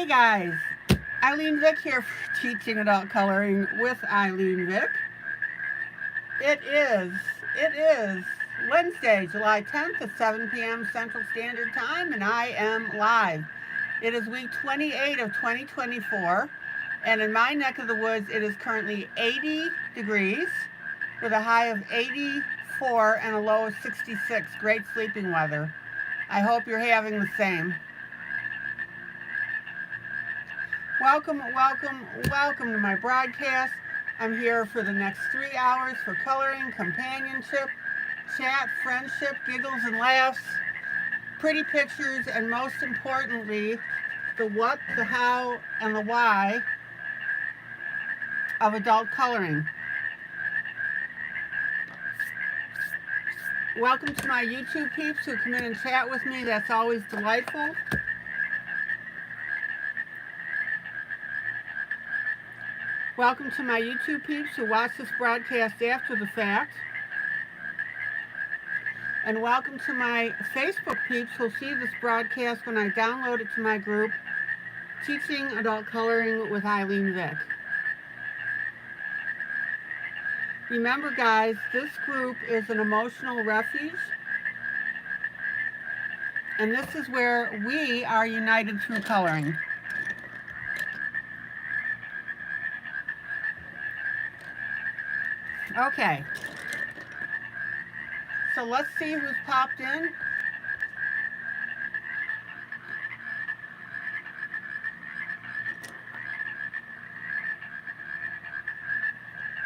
Hey guys, ILene Vick here for Teaching Adult Coloring with ILene Vick. It is Wednesday, July 10th at 7 p.m. Central Standard Time, and I am live. It is week 28 of 2024, and in my neck of the woods, it is currently 80 degrees with a high of 84 and a low of 66. Great sleeping weather. I hope you're having the same. Welcome to my broadcast. I'm here for the next 3 hours for coloring, companionship, chat, friendship, giggles and laughs, pretty pictures, and most importantly, the what, the how, and the why of adult coloring. Welcome to my YouTube peeps who come in and chat with me. That's always delightful. Welcome to my YouTube peeps who watch this broadcast after the fact. And welcome to my Facebook peeps who'll see this broadcast when I download it to my group, Teaching Adult Coloring with ILene Vick. Remember guys, this group is an emotional refuge. And this is where we are united through coloring. Okay, so let's see who's popped in.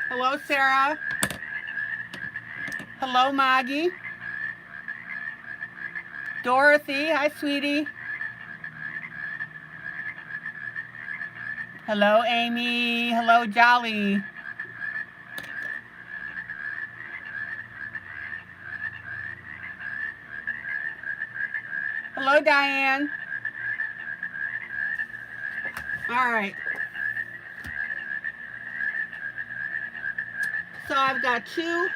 Hello, Sarah. Hello, Maggie. Dorothy, hi, sweetie. Hello, Amy. Hello, Jolly. Hello, Diane. All right. So I've got two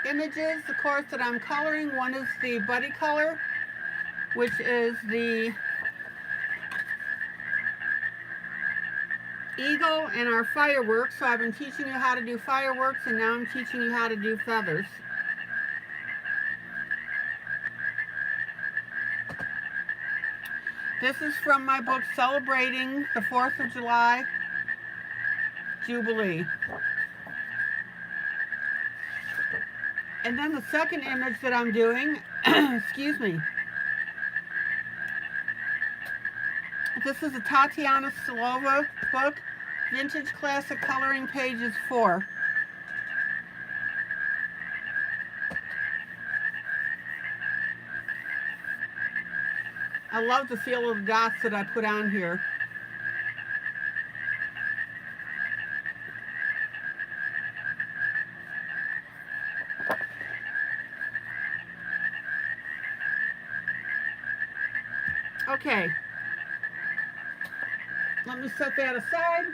images, of course, that I'm coloring. One is the buddy color, which is the eagle and our fireworks. So I've been teaching you how to do fireworks, and now I'm teaching you how to do feathers. This is from my book, Celebrating the 4th of July Jubilee. And then the second image that I'm doing, excuse me, this is a Tatiana Silova book, Vintage Classic Coloring, pages 4. I love the feel of the dots that I put on here. Okay, let me set that aside.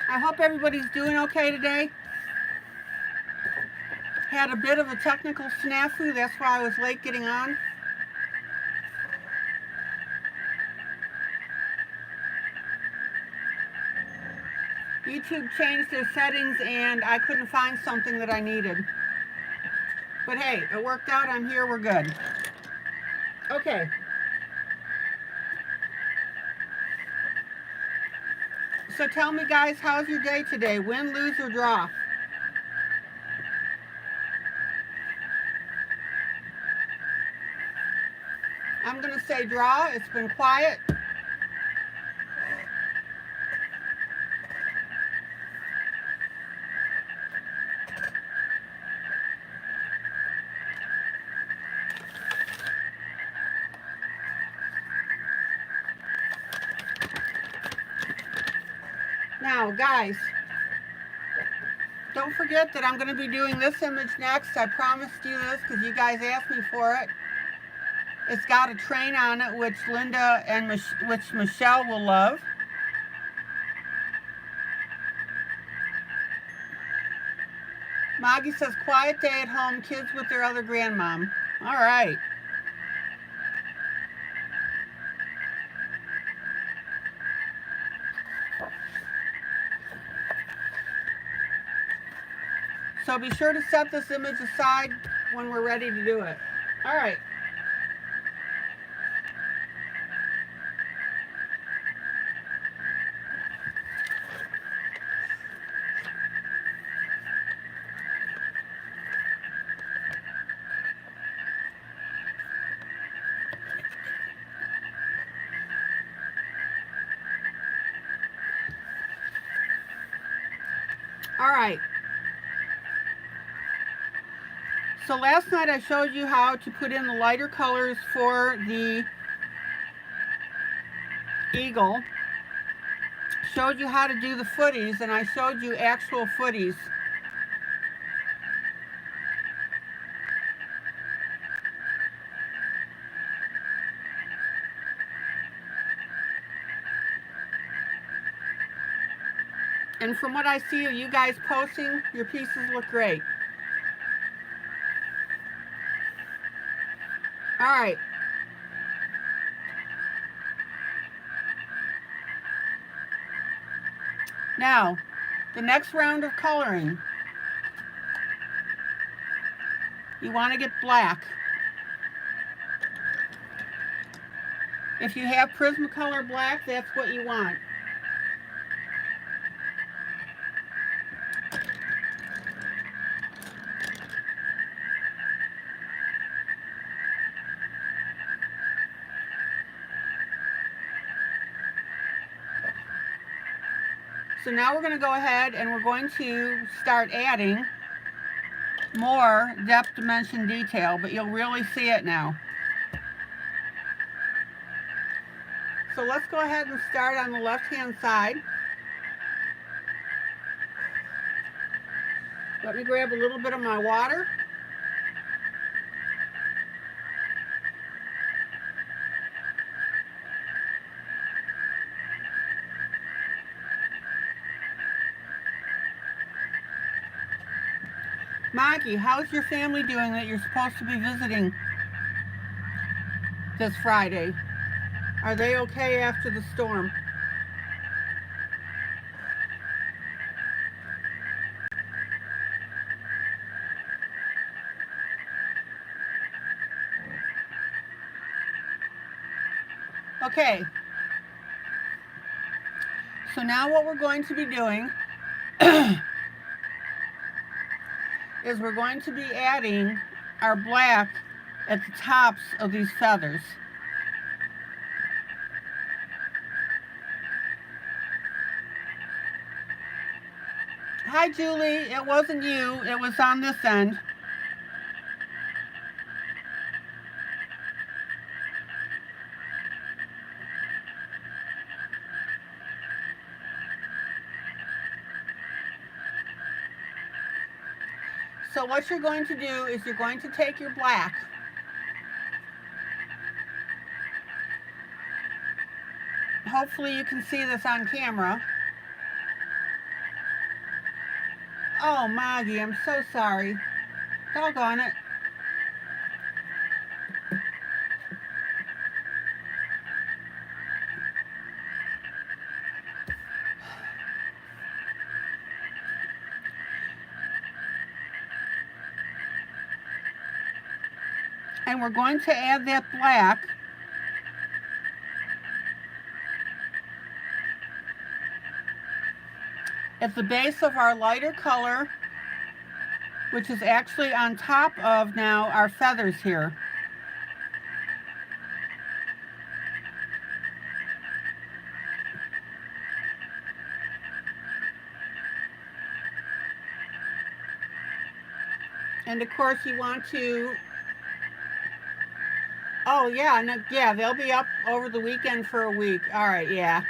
I hope everybody's doing okay today. Had a bit of a technical snafu, that's why I was late getting on. YouTube changed their settings and I couldn't find something that I needed. But hey, it worked out, I'm here, we're good. Okay. So tell me guys, how's your day today? Win, lose, or draw? I'm going to say draw. It's been quiet. Now, guys, don't forget that I'm going to be doing this image next. I promised you this because you guys asked me for it. It's got a train on it, which Linda and which Michelle will love. Maggie says, quiet day at home, kids with their other grandmom. All right. So be sure to set this image aside when we're ready to do it. All right. All right. So last night I showed you how to put in the lighter colors for the eagle. Showed you how to do the footies, and I showed you actual footies. And from what I see of you guys posting, your pieces look great. All right. Now, the next round of coloring, you want to get black. If you have Prismacolor black, that's what you want. So now we're going to go ahead and we're going to start adding more depth, dimension, detail, but you'll really see it now. So let's go ahead and start on the left-hand side. Let me grab a little bit of my water. Maggie, how's your family doing that you're supposed to be visiting this Friday? Are they okay after the storm? Okay. So now what we're going to be doing is we're going to be adding our black at the tops of these feathers. Hi, Julie. It wasn't you. It was on this end. So what you're going to do is you're going to take your black hopefully you can see this on camera. Oh, Maggie, I'm so sorry. Doggone it. And we're going to add that black at the base of our lighter color, which is actually on top of now our feathers here. And of course you want to, oh yeah, no, yeah, they'll be up over the weekend for a week. All right, yeah.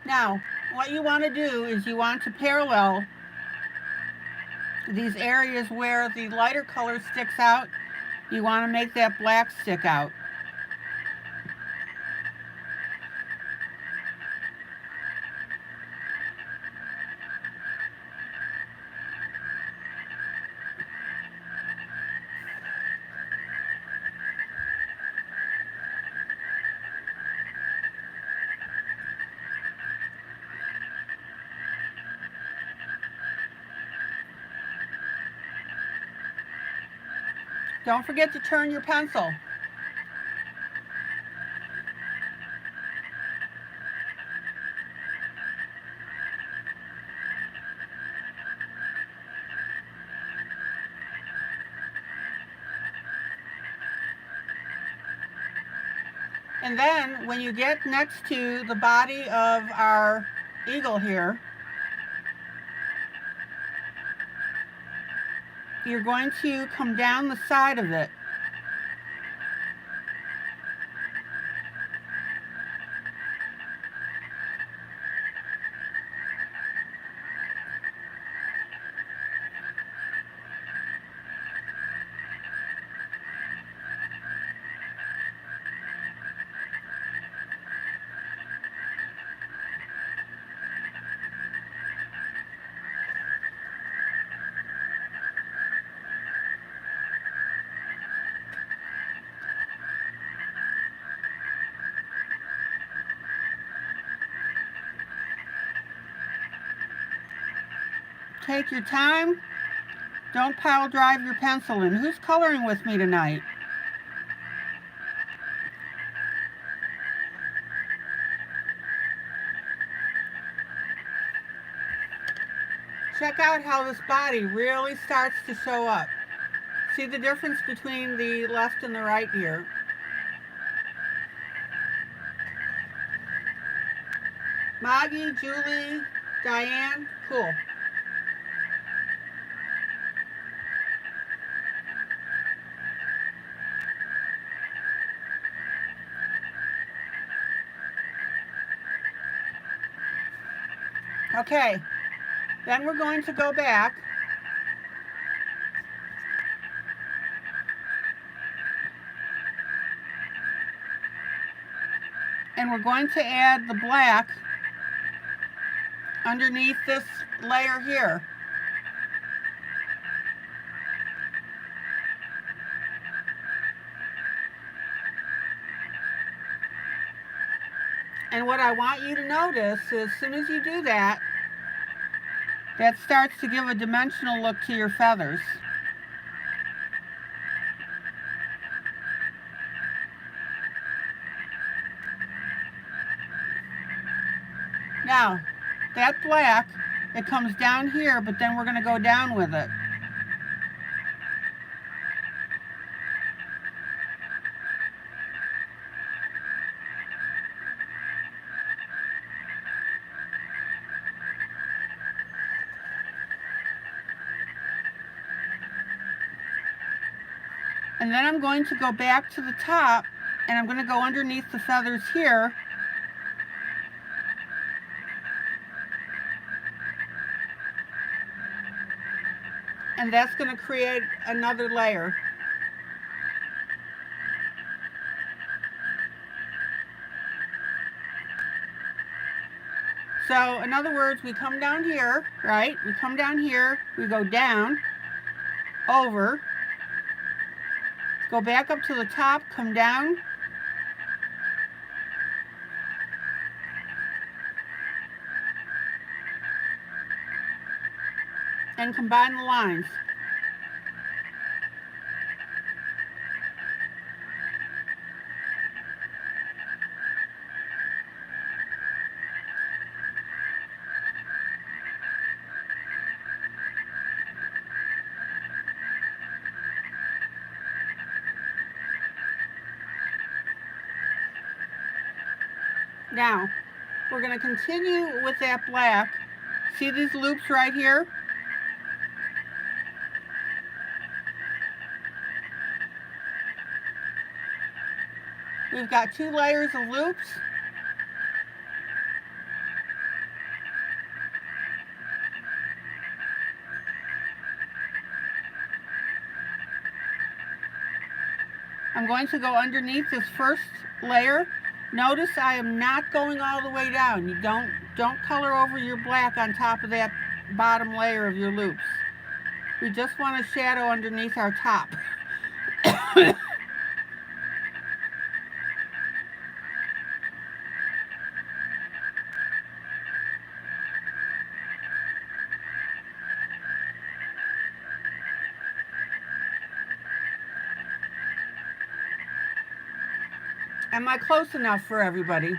Now, what you want to do is you want to parallel these areas where the lighter color sticks out. You want to make that black stick out. Don't forget to turn your pencil. And then when you get next to the body of our eagle here, you're going to come down the side of it. Take your time. Don't pile drive your pencil in. Who's coloring with me tonight? Check out how this body really starts to show up. See the difference between the left and the right here. Maggie, Julie, Diane, cool. Okay, then we're going to go back and we're going to add the black underneath this layer here. And what I want you to notice is as soon as you do that, that starts to give a dimensional look to your feathers. Now, that black, it comes down here, but then we're going to go down with it. And then I'm going to go back to the top and I'm going to go underneath the feathers here. And that's going to create another layer. So in other words, we come down here, right? We come down here, we go down, over, go back up to the top, come down, and combine the lines. Now, we're going to continue with that black. See these loops right here? We've got 2 layers of loops. I'm going to go underneath this first layer. Notice I am not going all the way down. You don't color over your black on top of that bottom layer of your loops. We just want a shadow underneath our top. Am I close enough for everybody?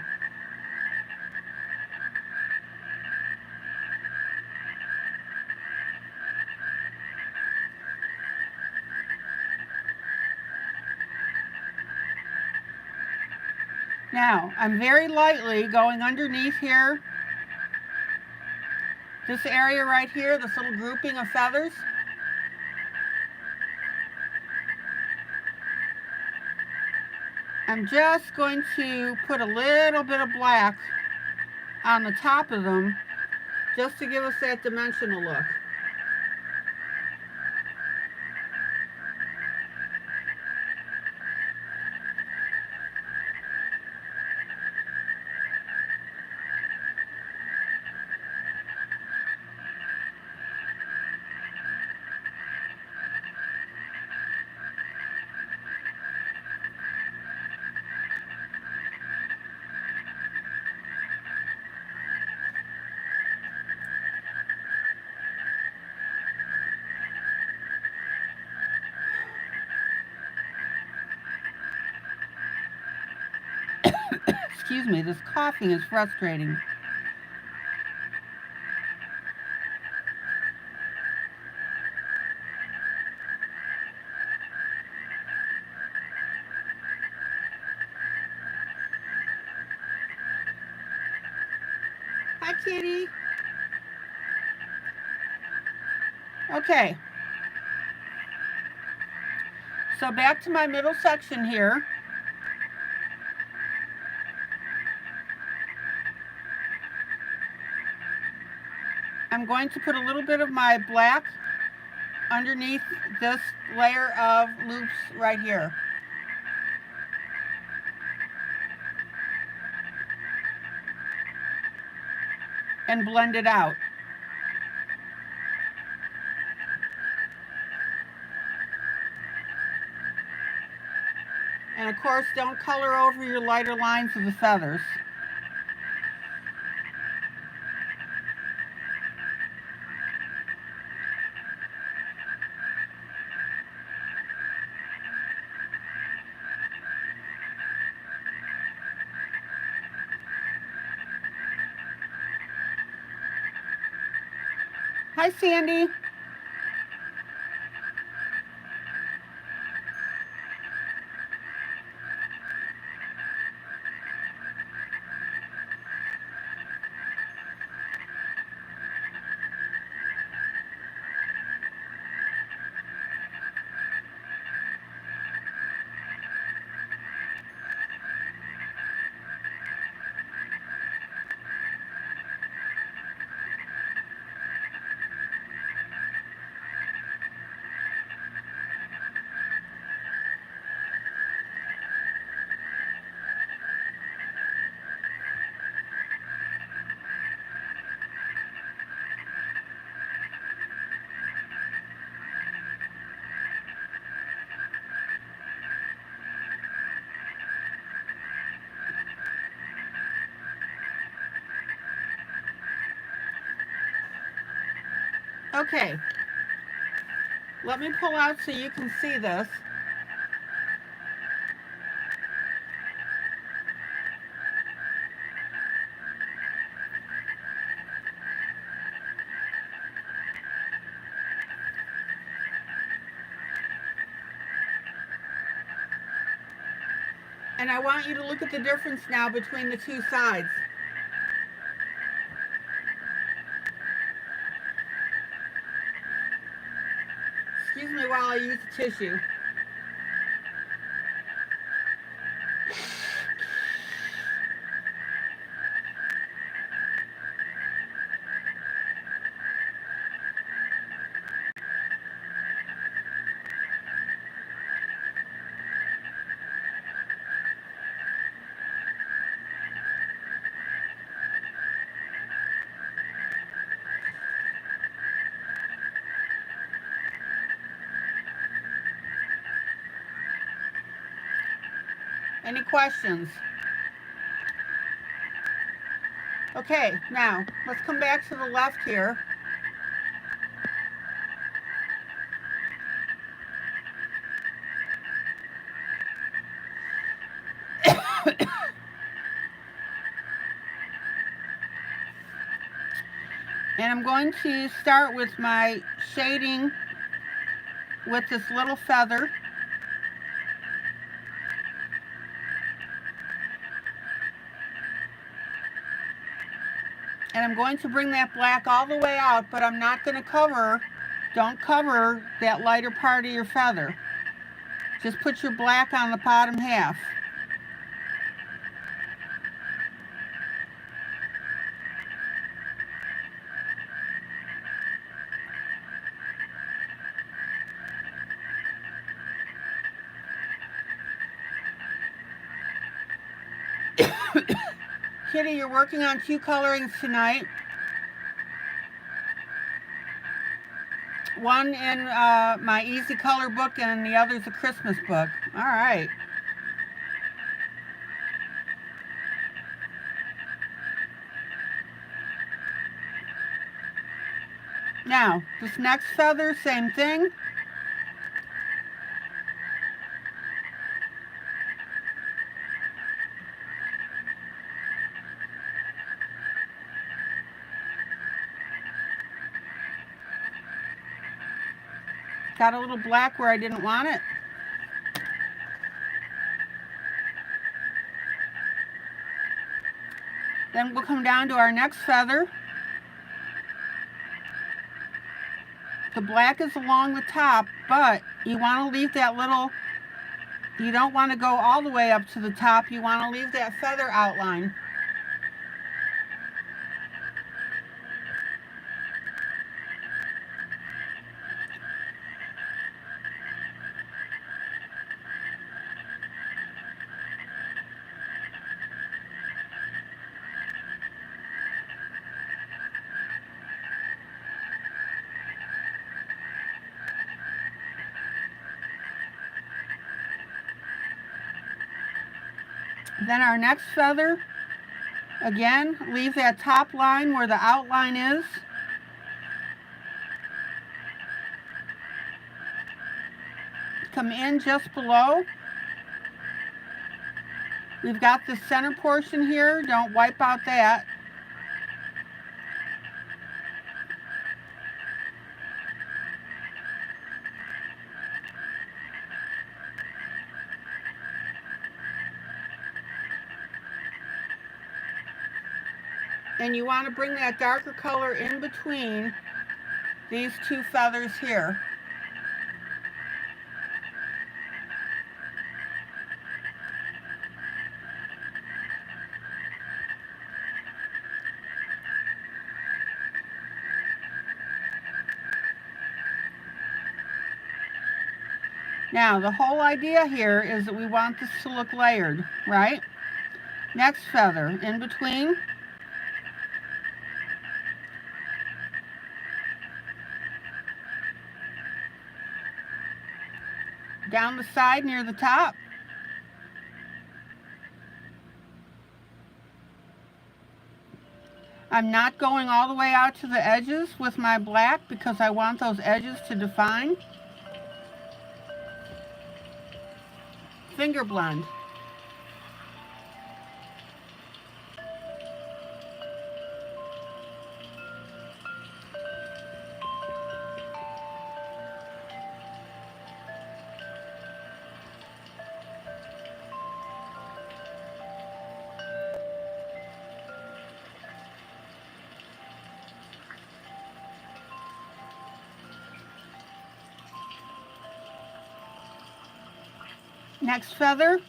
Now, I'm very lightly going underneath here, this area right here, this little grouping of feathers. I'm just going to put a little bit of black on the top of them just to give us that dimensional look. Excuse me, this coughing is frustrating. Hi, kitty. Okay. So back to my middle section here. I'm going to put a little bit of my black underneath this layer of loops right here. And blend it out. And of course, don't color over your lighter lines of the feathers. Hi, Sandy. Okay, let me pull out so you can see this. And I want you to look at the difference now between the two sides. Excuse me while I use the tissue. Any questions? Okay, now let's come back to the left here. And I'm going to start with my shading with this little feather. And I'm going to bring that black all the way out, but I'm not going to cover, don't cover that lighter part of your feather. Just put your black on the bottom half. Kitty, you're working on 2 colorings tonight. One in my Easy Color book and the other's a Christmas book. All right. Now, this next feather, same thing. Got a little black where I didn't want it. Then we'll come down to our next feather. The black is along the top, but you want to leave that little, you don't want to go all the way up to the top. You want to leave that feather outline. Then our next feather, again, leave that top line where the outline is. Come in just below. We've got the center portion here. Don't wipe out that. And you want to bring that darker color in between these 2 feathers here. Now, the whole idea here is that we want this to look layered, right? Next feather, in between. Down the side near the top. I'm not going all the way out to the edges with my black because I want those edges to define. Finger blend. Next feather,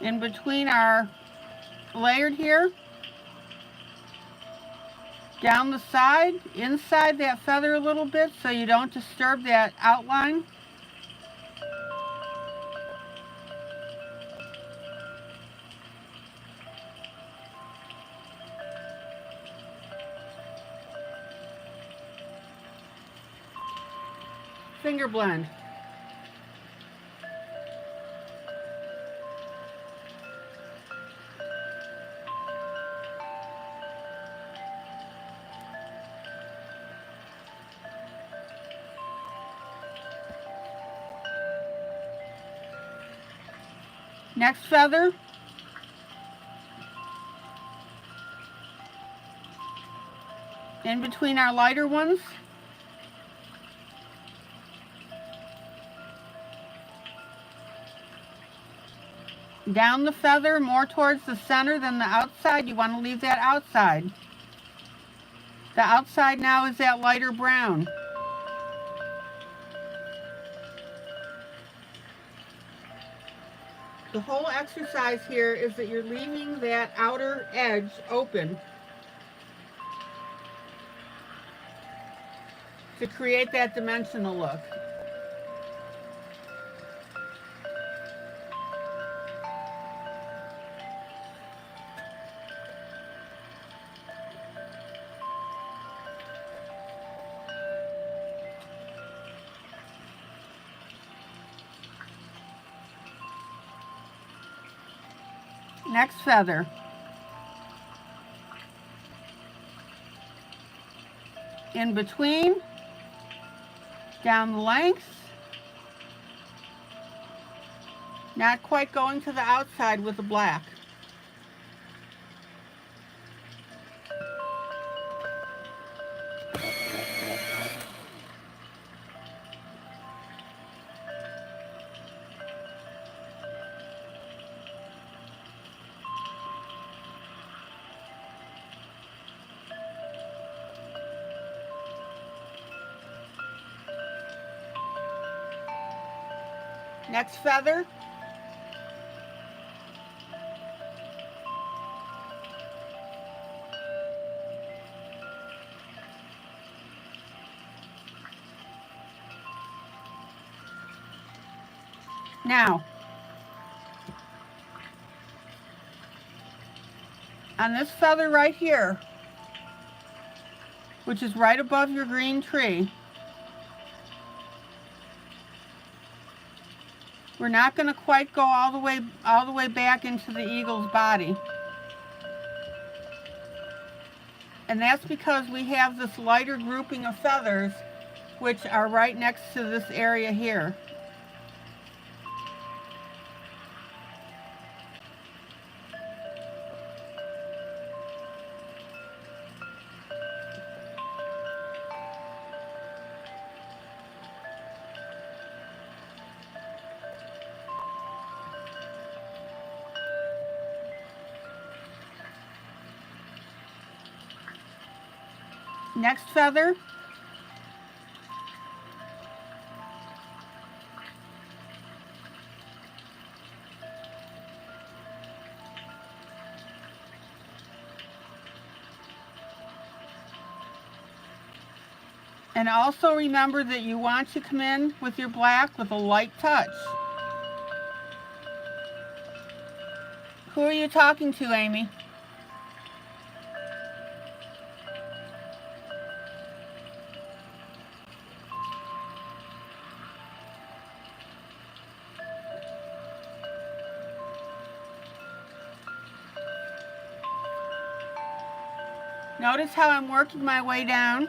in between our layered here, down the side, inside that feather a little bit so you don't disturb that outline. Finger blend. Next feather. In between our lighter ones. Down the feather, more towards the center than the outside. You want to leave that outside. The outside now is that lighter brown. The whole exercise here is that you're leaving that outer edge open to create that dimensional look. Next feather. In between, down the length. Not quite going to the outside with the black. Next feather. Now, on this feather right here, which is right above your green tree, we're not going to quite go all the way back into the eagle's body. And that's because we have this lighter grouping of feathers which are right next to this area here. Next feather. And also remember that you want to come in with your black with a light touch. Who are you talking to, Amy? Notice how I'm working my way down.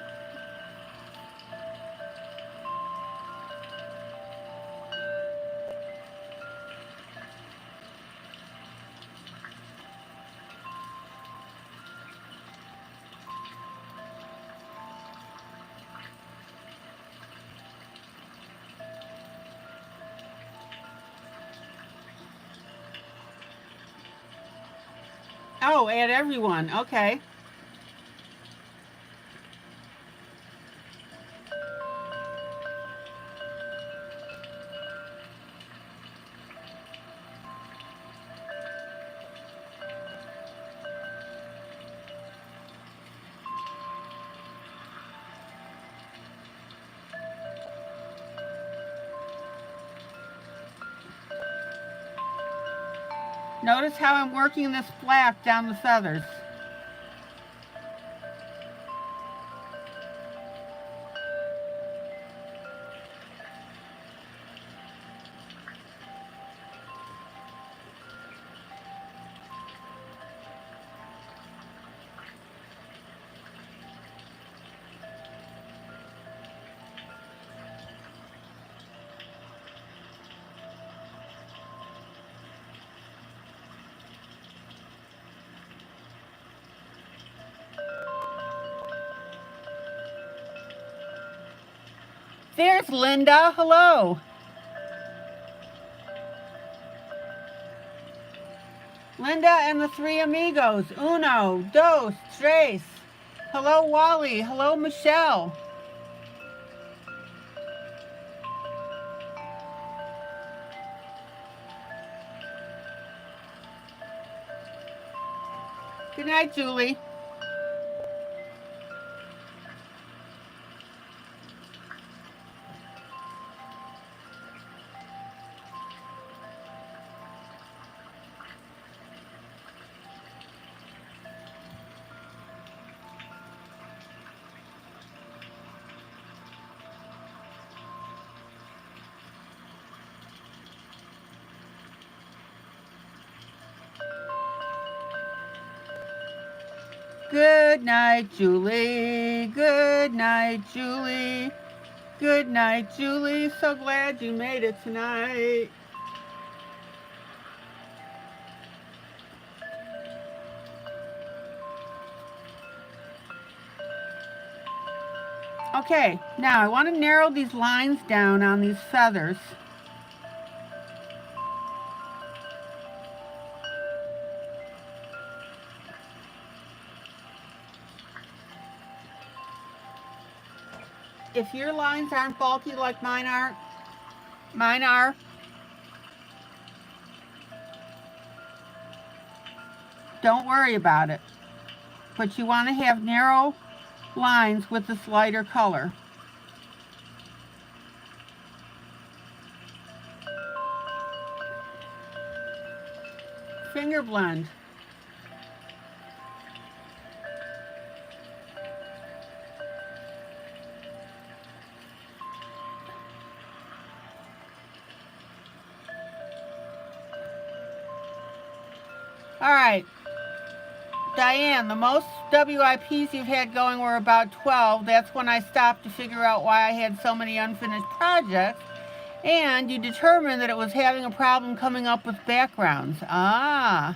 Oh, add everyone. Okay. Notice how I'm working this black down the feathers. There's Linda. Hello. Linda and the three amigos. Uno, dos, tres. Hello, Wally. Hello, Michelle. Good night, Julie. Good night, Julie. Good night, Julie. Good night, Julie. So glad you made it tonight. Okay, now I want to narrow these lines down on these feathers. If your lines aren't bulky like mine are, don't worry about it. But you want to have narrow lines with this lighter color. Finger blend. All right, Diane, the most WIPs you've had going were about 12. That's when I stopped to figure out why I had so many unfinished projects. And you determined that it was having a problem coming up with backgrounds. Ah.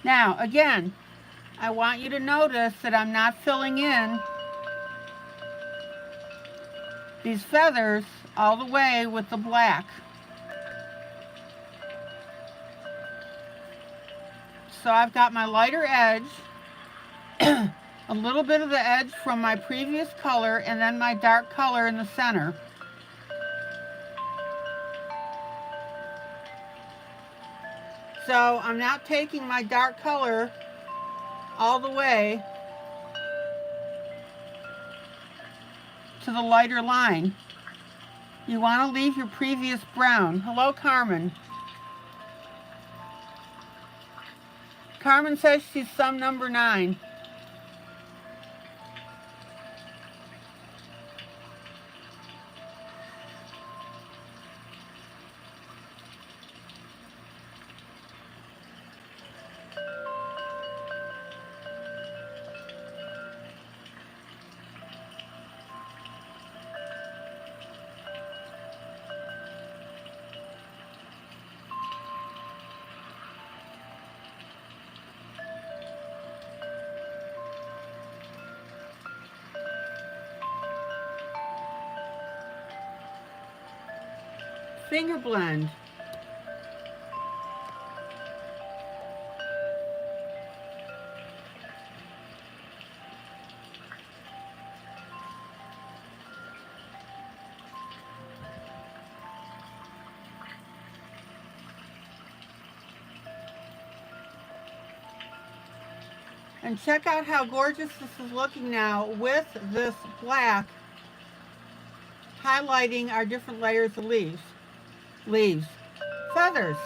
Now, again, I want you to notice that I'm not filling in these feathers all the way with the black. So I've got my lighter edge, a little bit of the edge from my previous color, and then my dark color in the center. So I'm not taking my dark color all the way to the lighter line. You want to leave your previous brown. Hello, Carmen. Carmen says she's sum number 9. Finger blend. And check out how gorgeous this is looking now with this black highlighting our different layers of leaves. Feathers.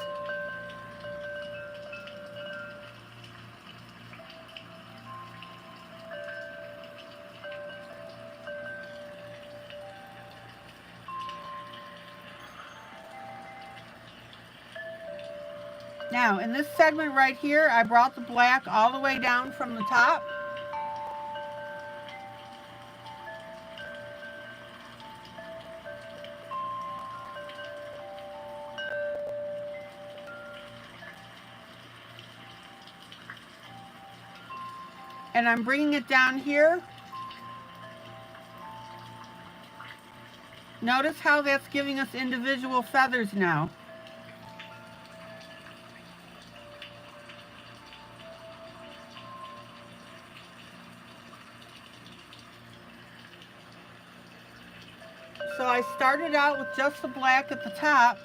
Now, in this segment right here, I brought the black all the way down from the top. and I'm bringing it down here. Notice how that's giving us individual feathers now. So I started out with just the black at the top.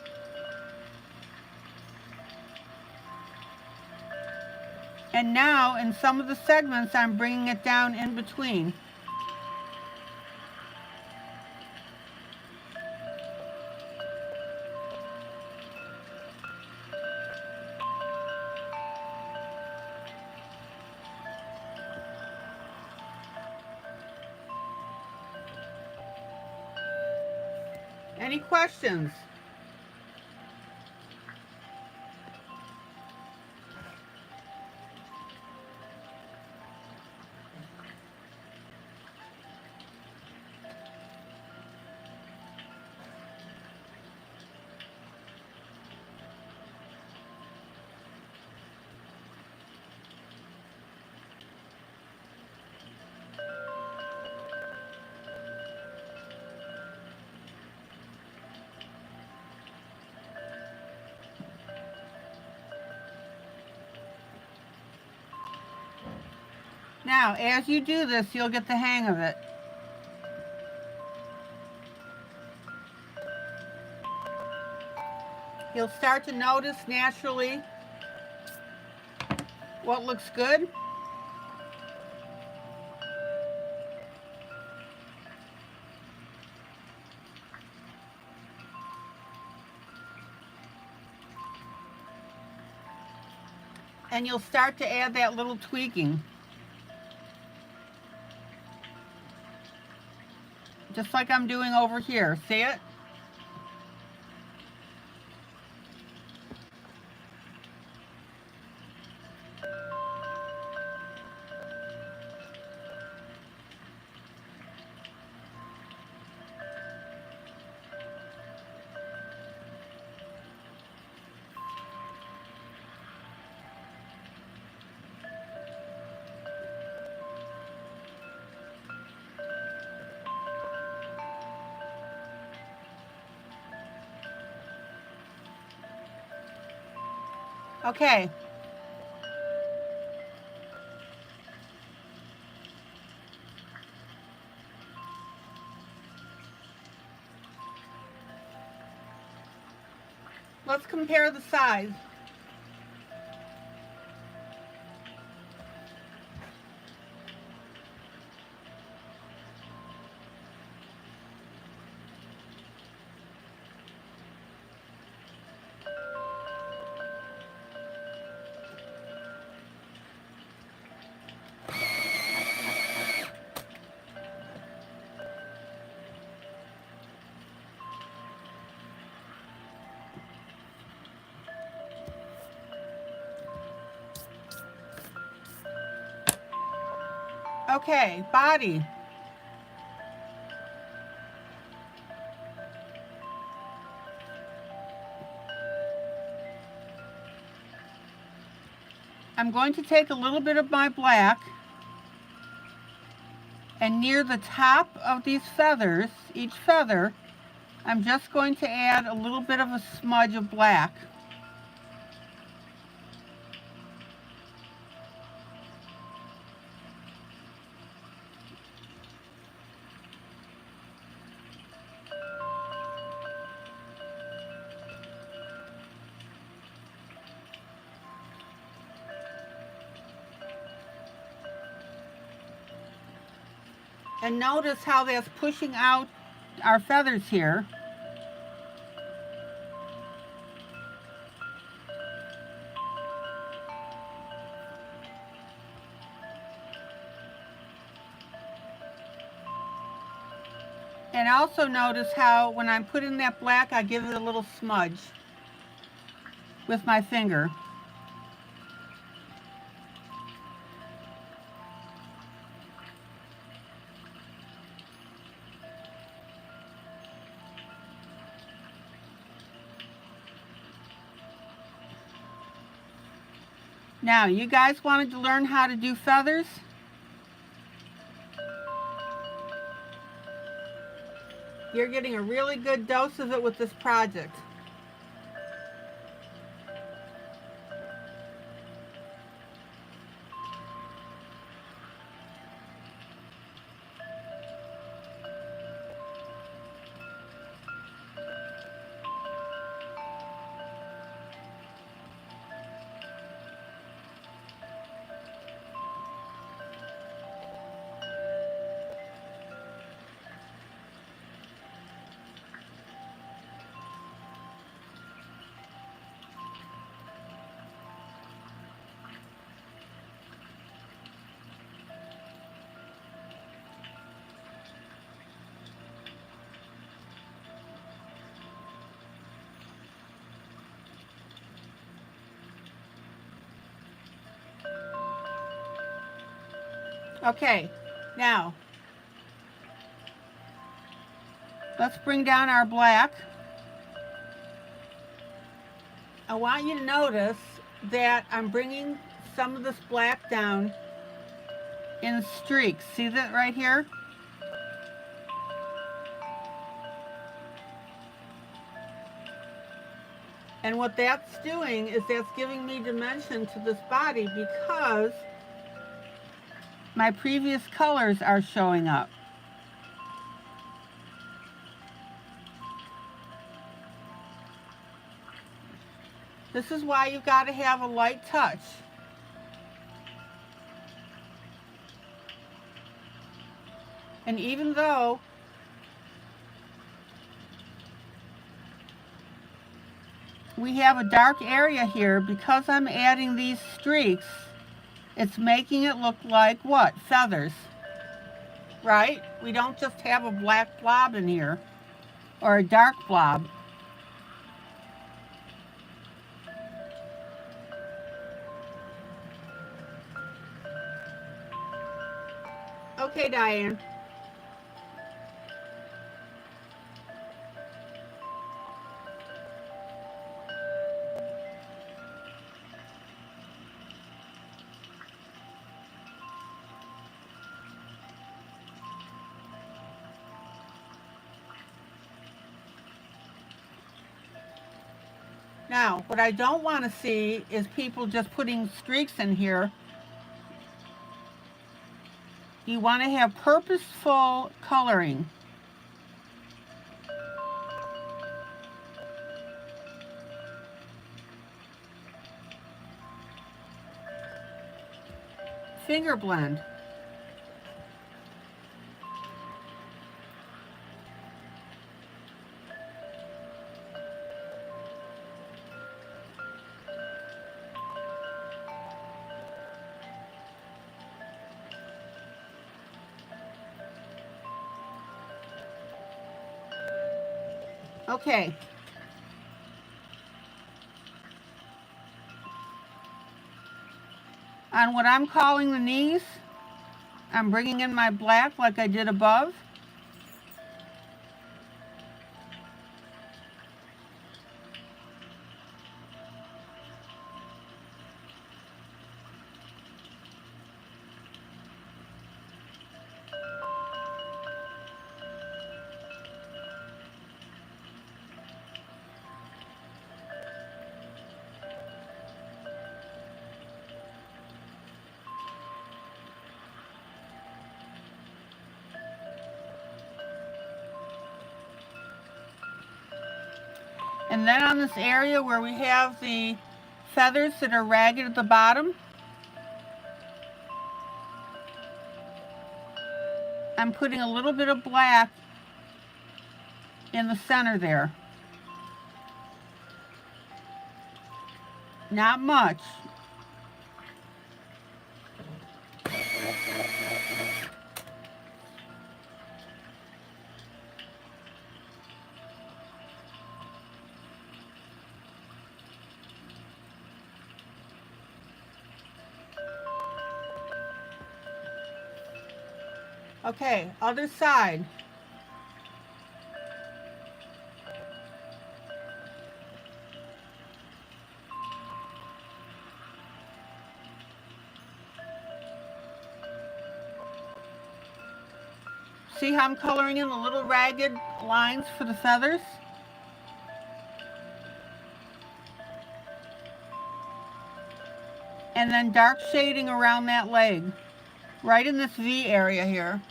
And now in some of the segments, I'm bringing it down in between. Any questions? Now, as you do this, you'll get the hang of it. You'll start to notice naturally what looks good. And you'll start to add that little tweaking. Just like I'm doing over here. See it? Okay. Let's compare the size. Okay, body. I'm going to take a little bit of my black, and near the top of these feathers, each feather, I'm just going to add a little bit of a smudge of black. And notice how that's pushing out our feathers here. And also notice how when I'm putting that black, I give it a little smudge with my finger. Now, you guys wanted to learn how to do feathers? You're getting a really good dose of it with this project. Okay, now let's bring down our black. I want you to notice that I'm bringing some of this black down in streaks. See that right here? And what that's doing is that's giving me dimension to this body because my previous colors are showing up. This is why you've got to have a light touch. And even though we have a dark area here, because I'm adding these streaks, it's making it look like what? Feathers, right? We don't just have a black blob in here or a dark blob. Okay, Diane. Now, what I don't want to see is people just putting streaks in here. You want to have purposeful coloring. Finger blend. Okay. On what I'm calling the knees, I'm bringing in my black like I did above. And then on this area where we have the feathers that are ragged at the bottom, I'm putting a little bit of black in the center there. Not much. Okay, other side. See how I'm coloring in the little ragged lines for the feathers? And then dark shading around that leg, right in this V area here.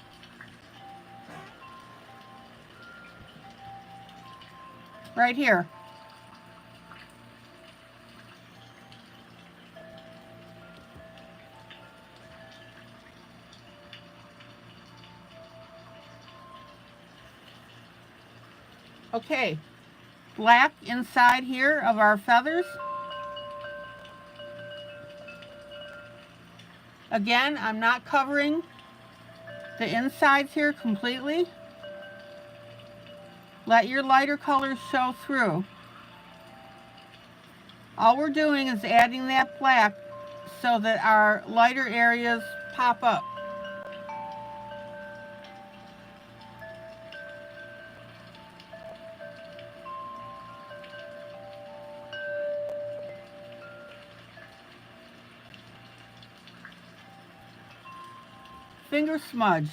Right here. Okay, black inside here of our feathers. Again, I'm not covering the insides here completely. Let your lighter colors show through. All we're doing is adding that black so that our lighter areas pop up. Finger smudge.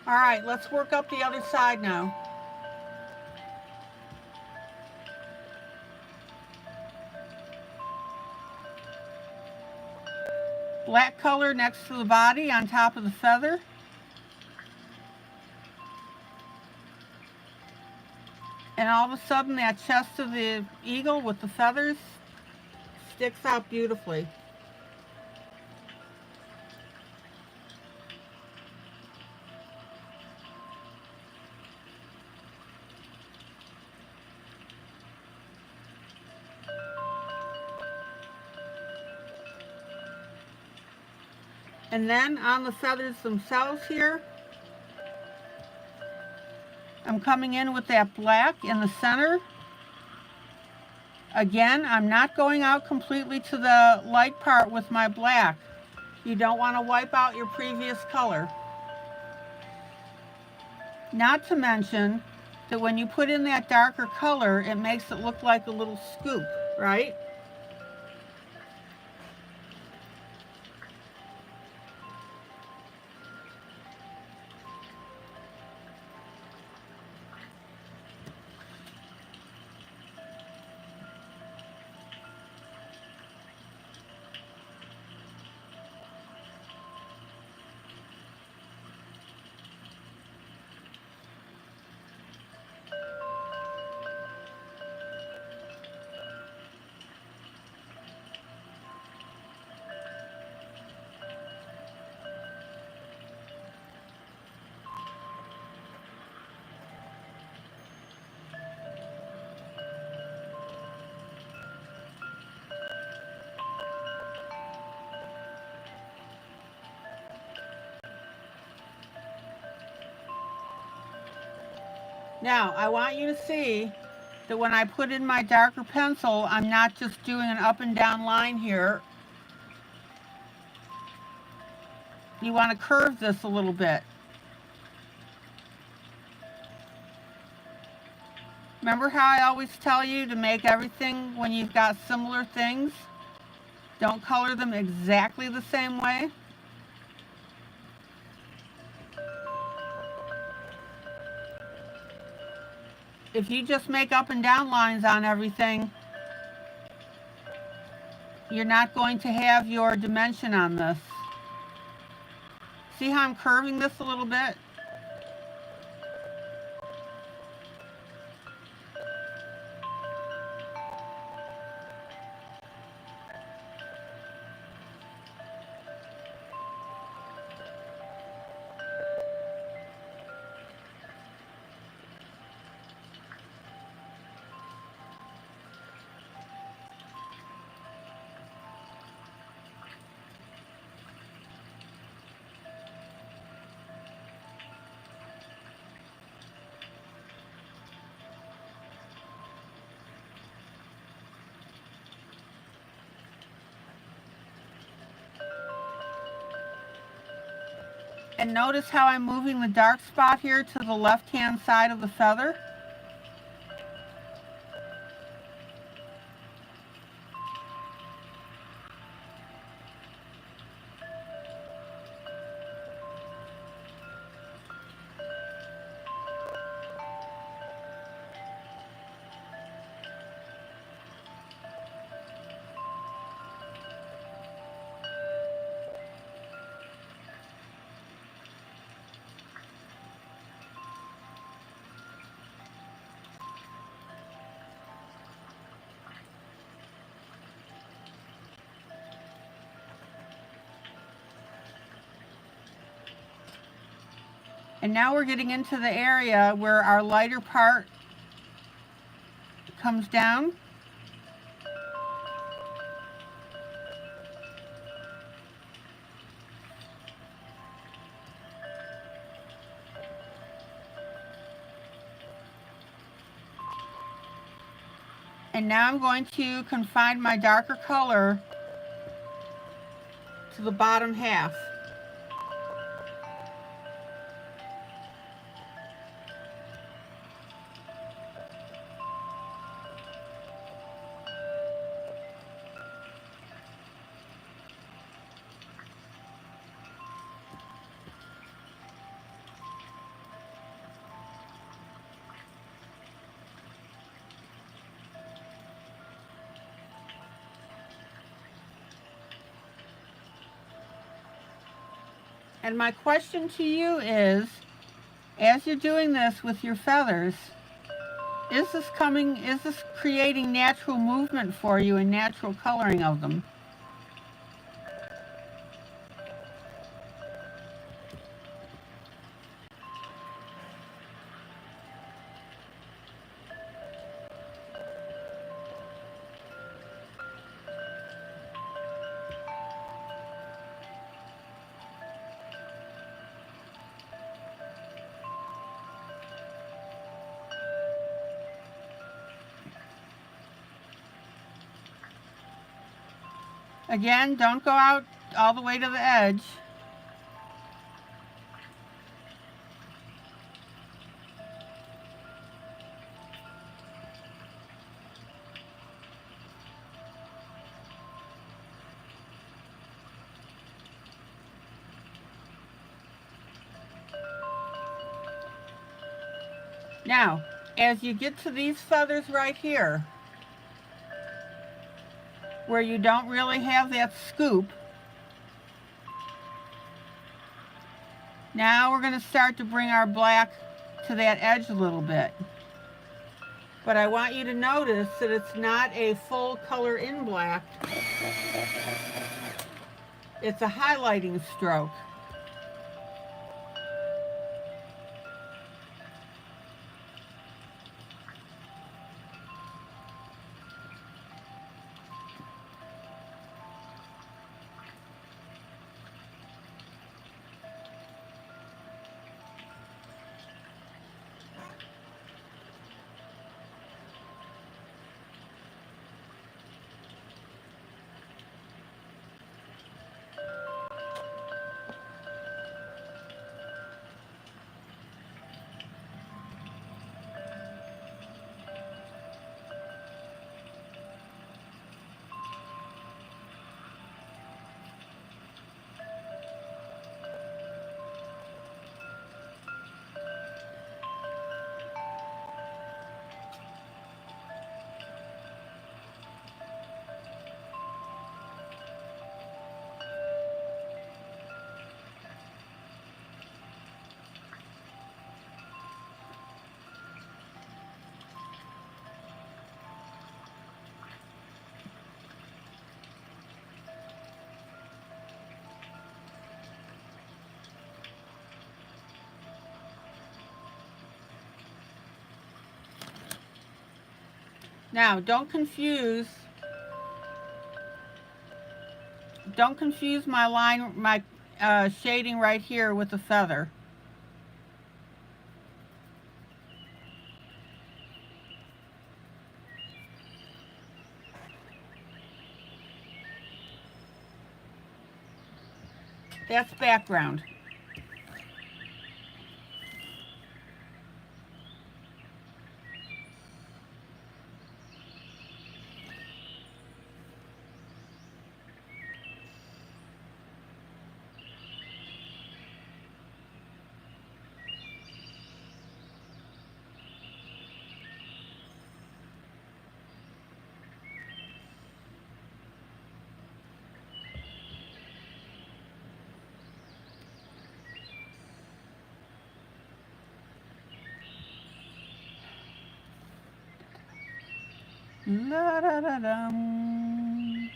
All right, let's work up the other side now. Black color next to the body on top of the feather. And all of a sudden that chest of the eagle with the feathers sticks out beautifully. And then on the feathers themselves here, I'm coming in with that black in the center. Again, I'm not going out completely to the light part with my black. You don't want to wipe out your previous color. Not to mention that when you put in that darker color, it makes it look like a little scoop, right? Now, I want you to see that when I put in my darker pencil, I'm not just doing an up and down line here. You want to curve this a little bit. Remember how I always tell you to make everything when you've got similar things? Don't color them exactly the same way. If you just make up and down lines on everything, you're not going to have your dimension on this. See how I'm curving this a little bit? And notice how I'm moving the dark spot here to the left-hand side of the feather. And now we're getting into the area where our lighter part comes down. And now I'm going to confine my darker color to the bottom half. And my question to you is, as you're doing this with your feathers, is this creating natural movement for you and natural coloring of them? Again, don't go out all the way to the edge. Now, as you get to these feathers right here, where you don't really have that scoop, now we're going to start to bring our black to that edge a little bit. But I want you to notice that it's not a full color in black. It's a highlighting stroke. Now, don't confuse my line, my shading right here with the feather. That's background. La da da dum.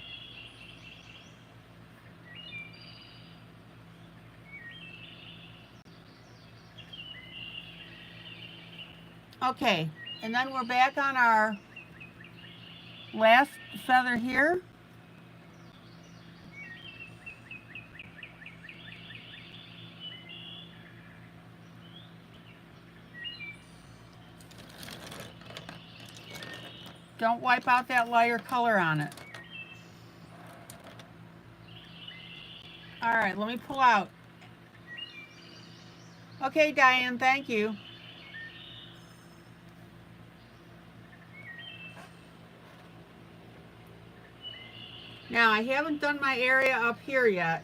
Okay, and then we're back on our last feather here. Don't wipe out that lighter color on it. All right, let me pull out. Okay, Diane, thank you. Now, I haven't done my area up here yet.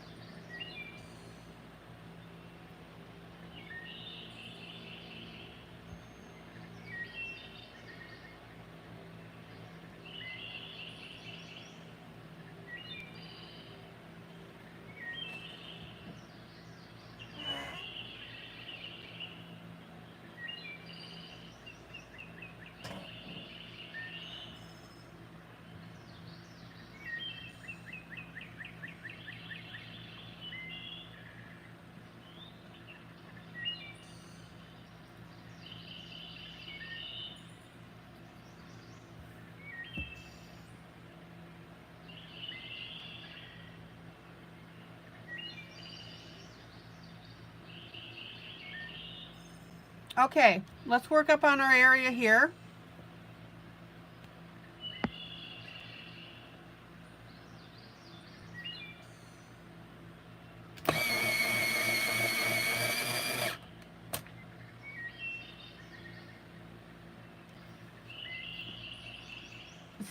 Okay, let's work up on our area here.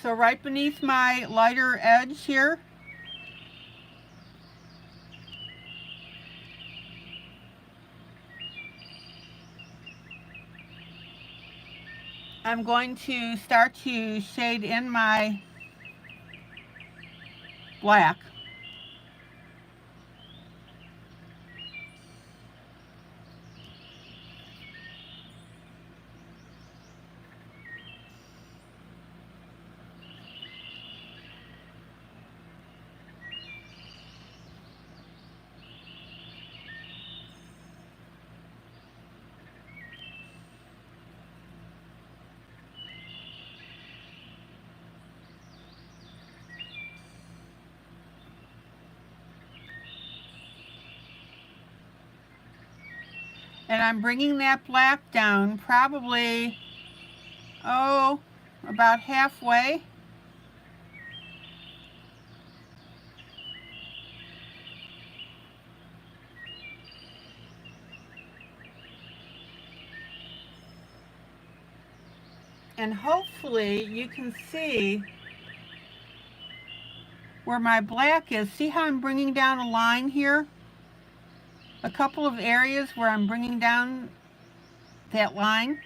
So right beneath my lighter edge here, I'm going to start to shade in my black. And I'm bringing that black down probably, about halfway. And hopefully you can see where my black is. See how I'm bringing down a line here? A couple of areas where I'm bringing down that line.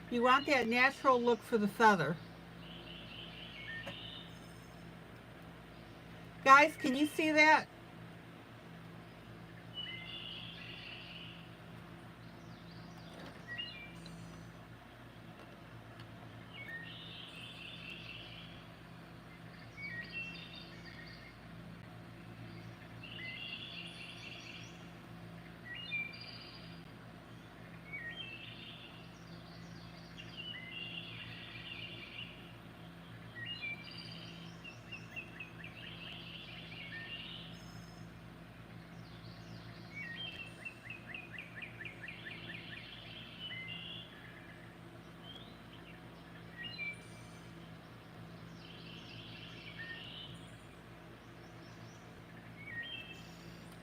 You want that natural look for the feather. Guys, can you see that?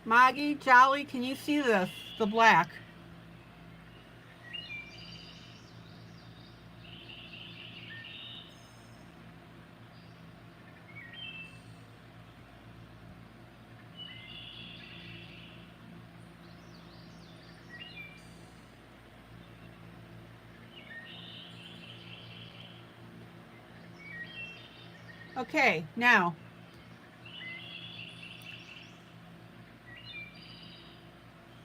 Maggie, Jolly, can you see this? The black. Okay, now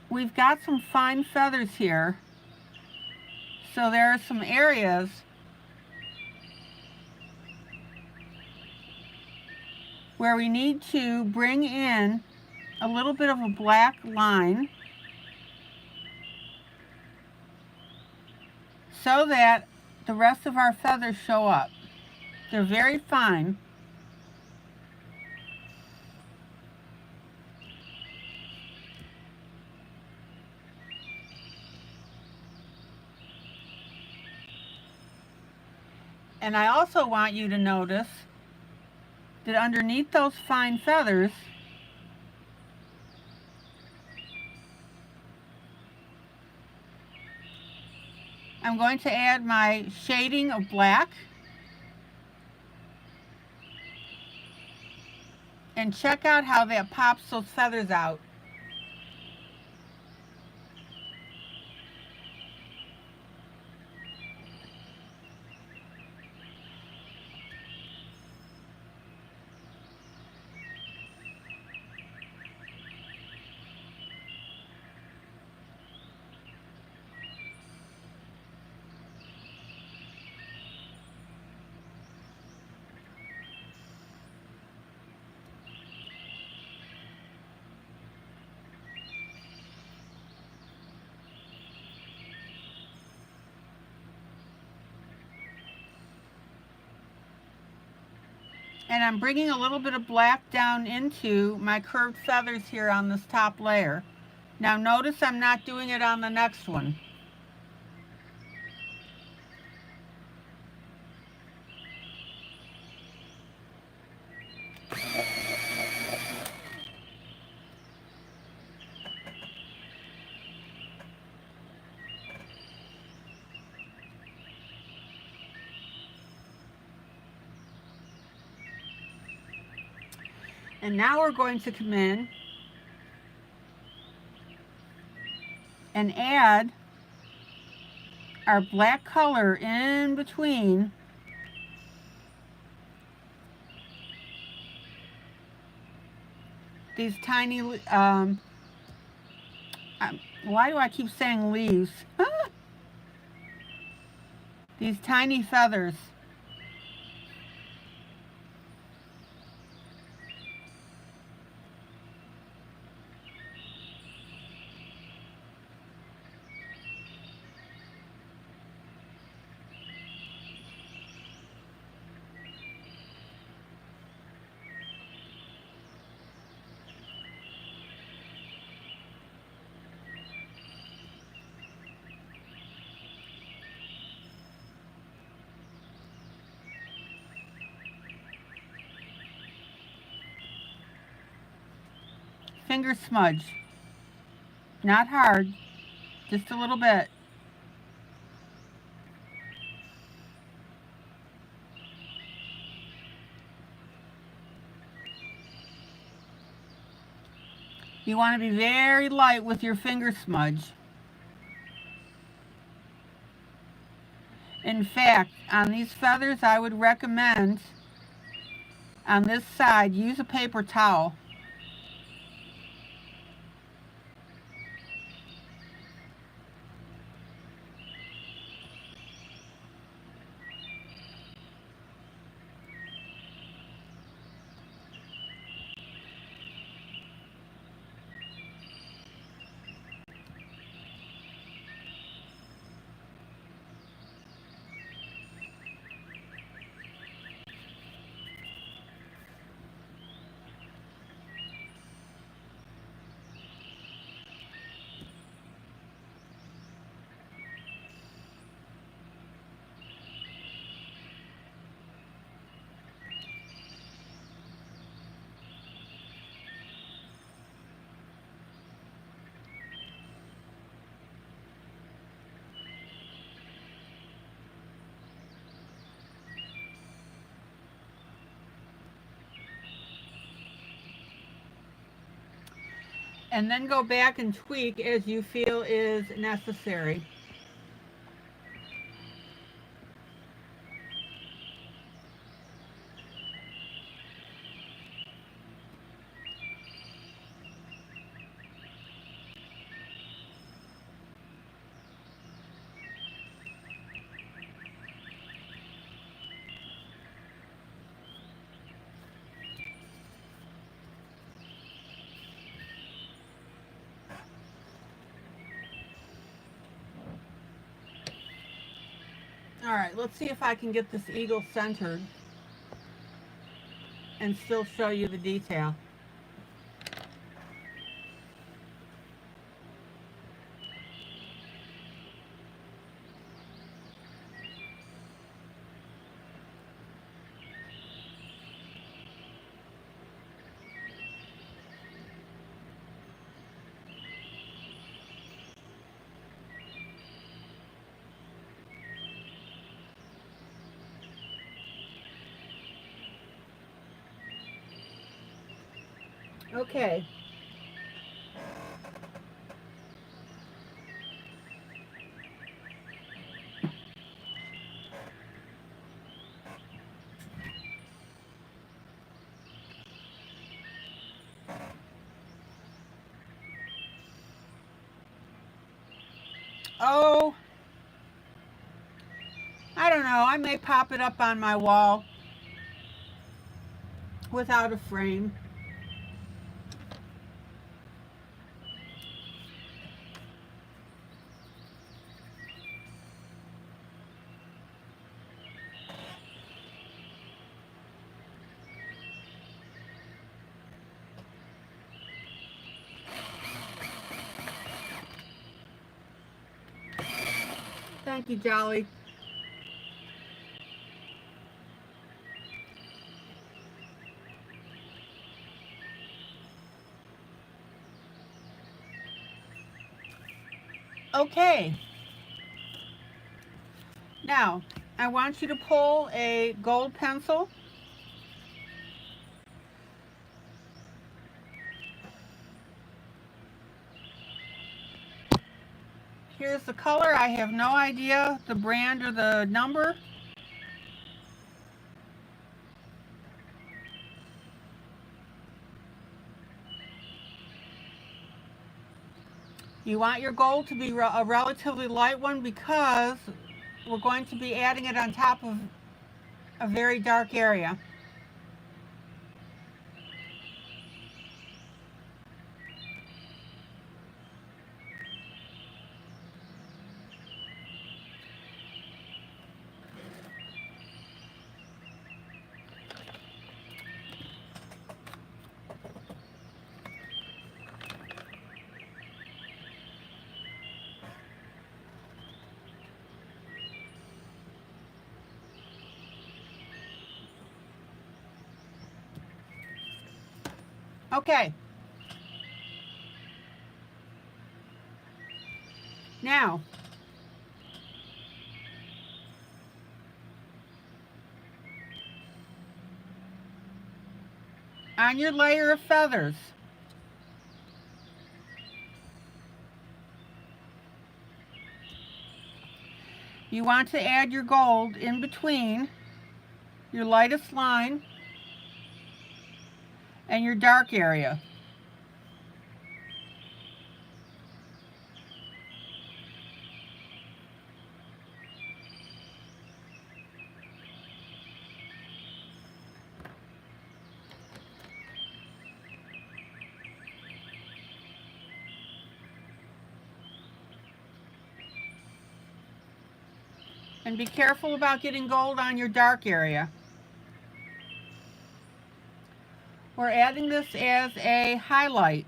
we've got some fine feathers here. So there are some areas where we need to bring in a little bit of a black line so that the rest of our feathers show up. They're very fine. And I also want you to notice that underneath those fine feathers, I'm going to add my shading of black. And check out how that pops those feathers out. And I'm bringing a little bit of black down into my curved feathers here on this top layer. Now notice I'm not doing it on the next one. And now we're going to come in and add our black color in between these tiny, why do I keep saying leaves? These tiny feathers. Finger smudge. Not hard, just a little bit. You want to be very light with your finger smudge. In fact, on these feathers, I would recommend on this side, use a paper towel. And then go back and tweak as you feel is necessary. All right, let's see if I can get this eagle centered and still show you the detail. Okay. Oh, I don't know. I may pop it up on my wall without a frame. Thank you, Jolly. Okay. Now, I want you to pull a gold pencil. Here's the color. I have no idea the brand or the number. You want your gold to be a relatively light one because we're going to be adding it on top of a very dark area. Okay. Now, on your layer of feathers, you want to add your gold in between your lightest line and your dark area. And be careful about getting gold on your dark area. We're adding this as a highlight.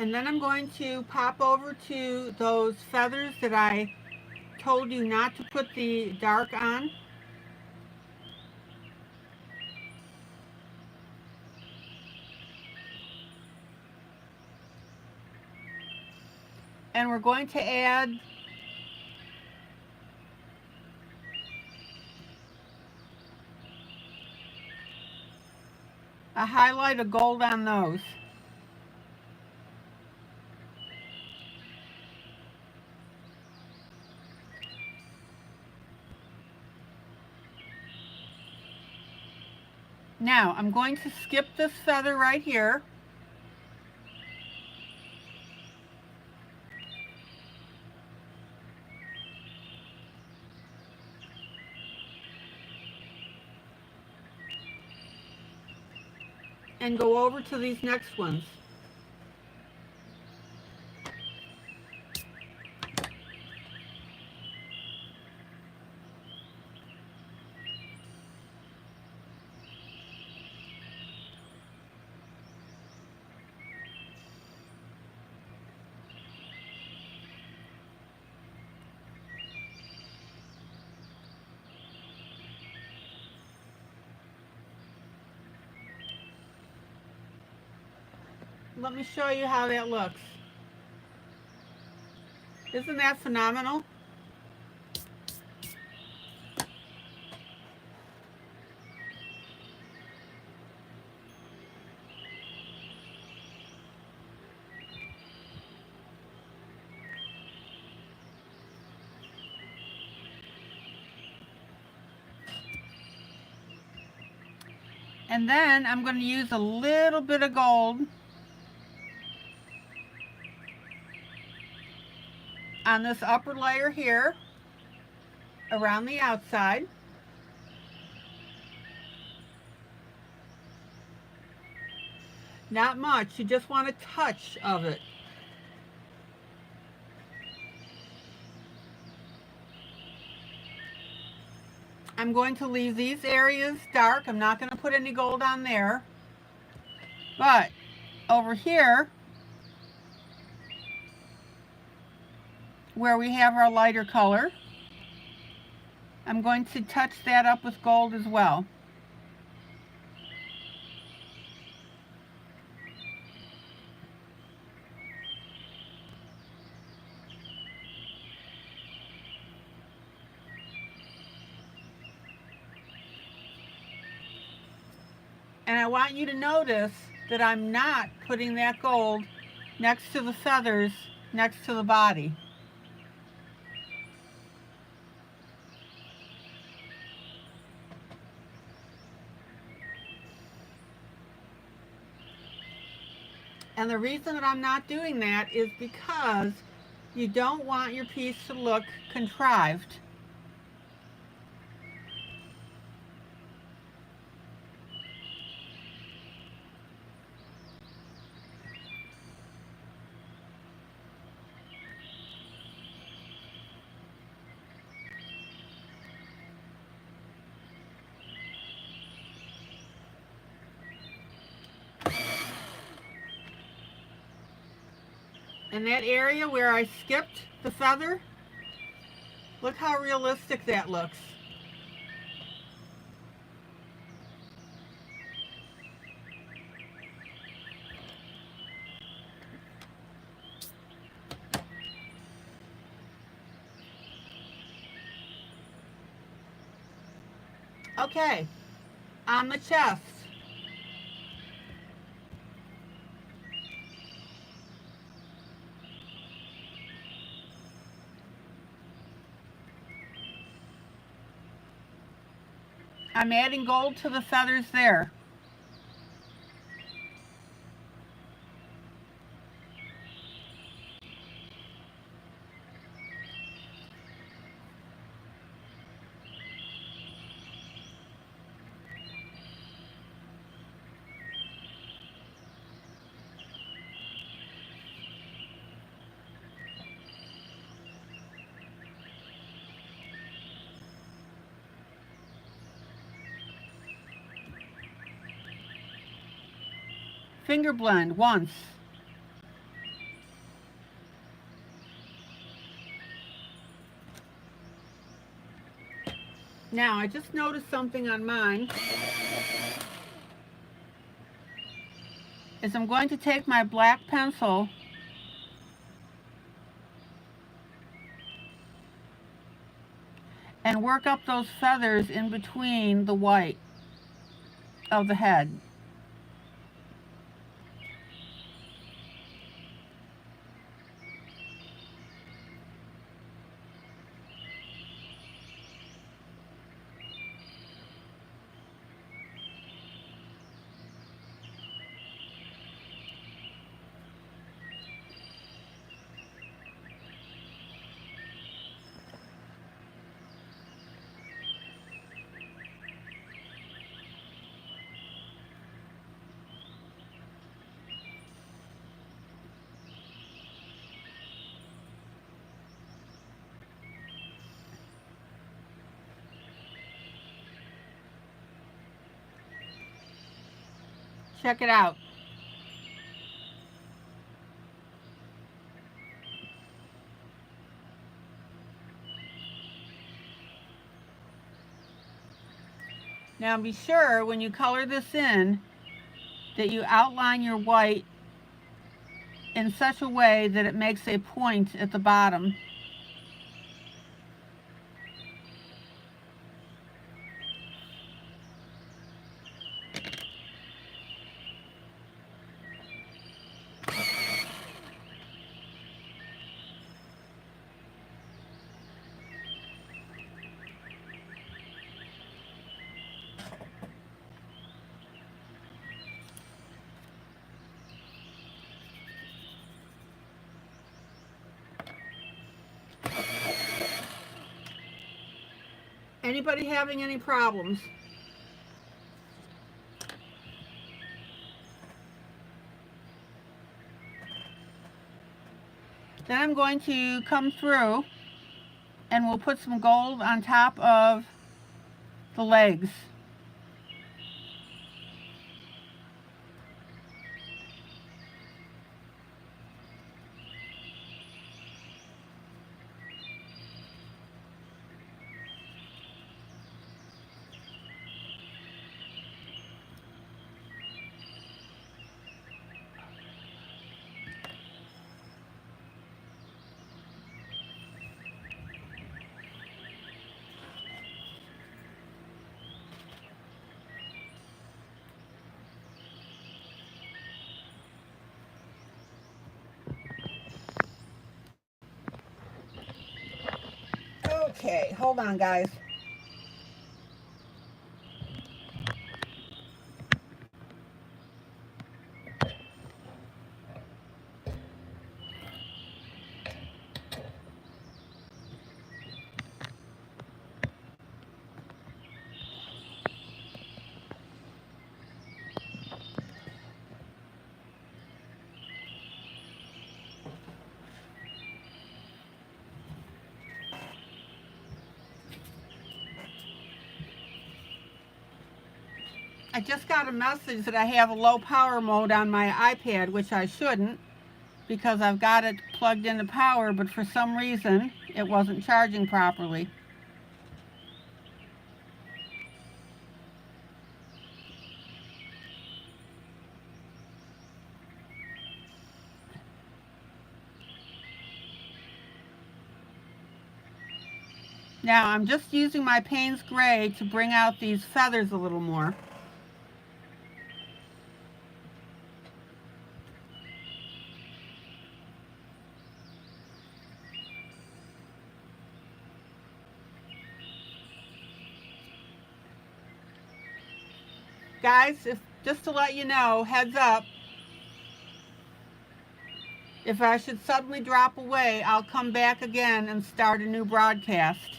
And then I'm going to pop over to those feathers that I told you not to put the dark on. And we're going to add a highlight of gold on those. Now I'm going to skip this feather right here. And go over to these next ones. Let me show you how that looks. Isn't that phenomenal? And then I'm going to use a little bit of gold on this upper layer here around the outside. Not much, you just want a touch of it. I'm going to leave these areas dark. I'm not going to put any gold on there. But over here, where we have our lighter color, I'm going to touch that up with gold as well. And I want you to notice that I'm not putting that gold next to the feathers, next to the body. And the reason that I'm not doing that is because you don't want your piece to look contrived. And that area where I skipped the feather, look how realistic that looks. Okay, on the chest. I'm adding gold to the feathers there. Finger blend once. Now, I just noticed something on mine. Is I'm going to take my black pencil and work up those feathers in between the white of the head. Check it out. Now be sure when you color this in that you outline your white in such a way that it makes a point at the bottom. Anybody having any problems? Then I'm going to come through and we'll put some gold on top of the legs. Okay, hold on, guys. I just got a message that I have a low power mode on my iPad, which I shouldn't because I've got it plugged into power, but for some reason it wasn't charging properly. Now I'm just using my Payne's Gray to bring out these feathers a little more. Guys, just to let you know, heads up, if I should suddenly drop away, I'll come back again and start a new broadcast.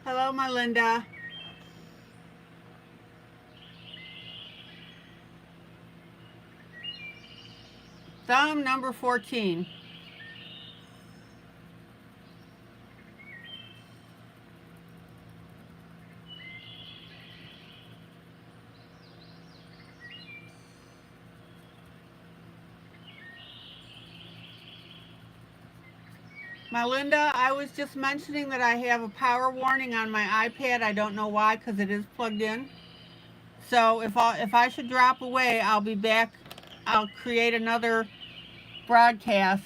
Hello, my Linda. Thumb number 14. My Linda, I was just mentioning that I have a power warning on my iPad. I don't know why, because it is plugged in. So if I should drop away, I'll be back. I'll create another broadcast.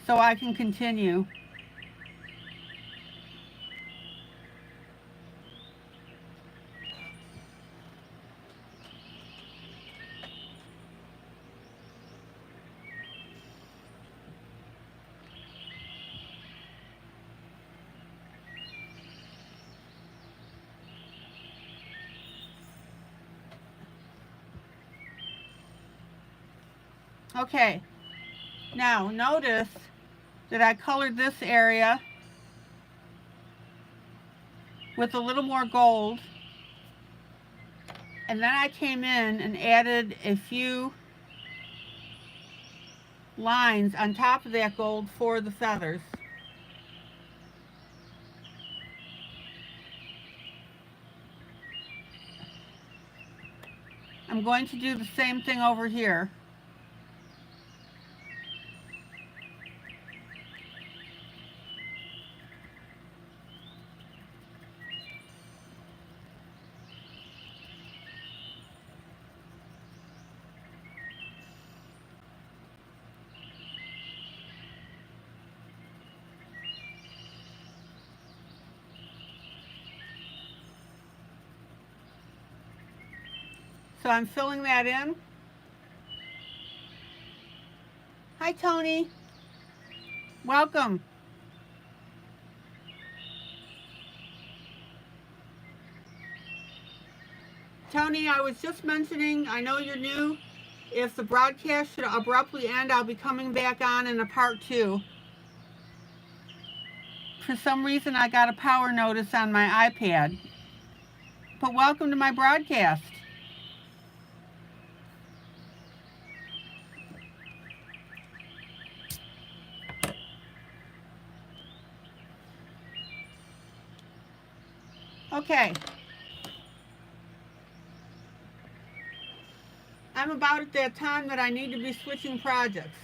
So I can continue. Okay, now notice that I colored this area with a little more gold, and then I came in and added a few lines on top of that gold for the feathers. I'm going to do the same thing over here. So I'm filling that in. Hi, Tony. Welcome. Tony, I was just mentioning, I know you're new. If the broadcast should abruptly end, I'll be coming back on in a part 2. For some reason, I got a power notice on my iPad. But welcome to my broadcast. Okay. I'm about at that time that I need to be switching projects.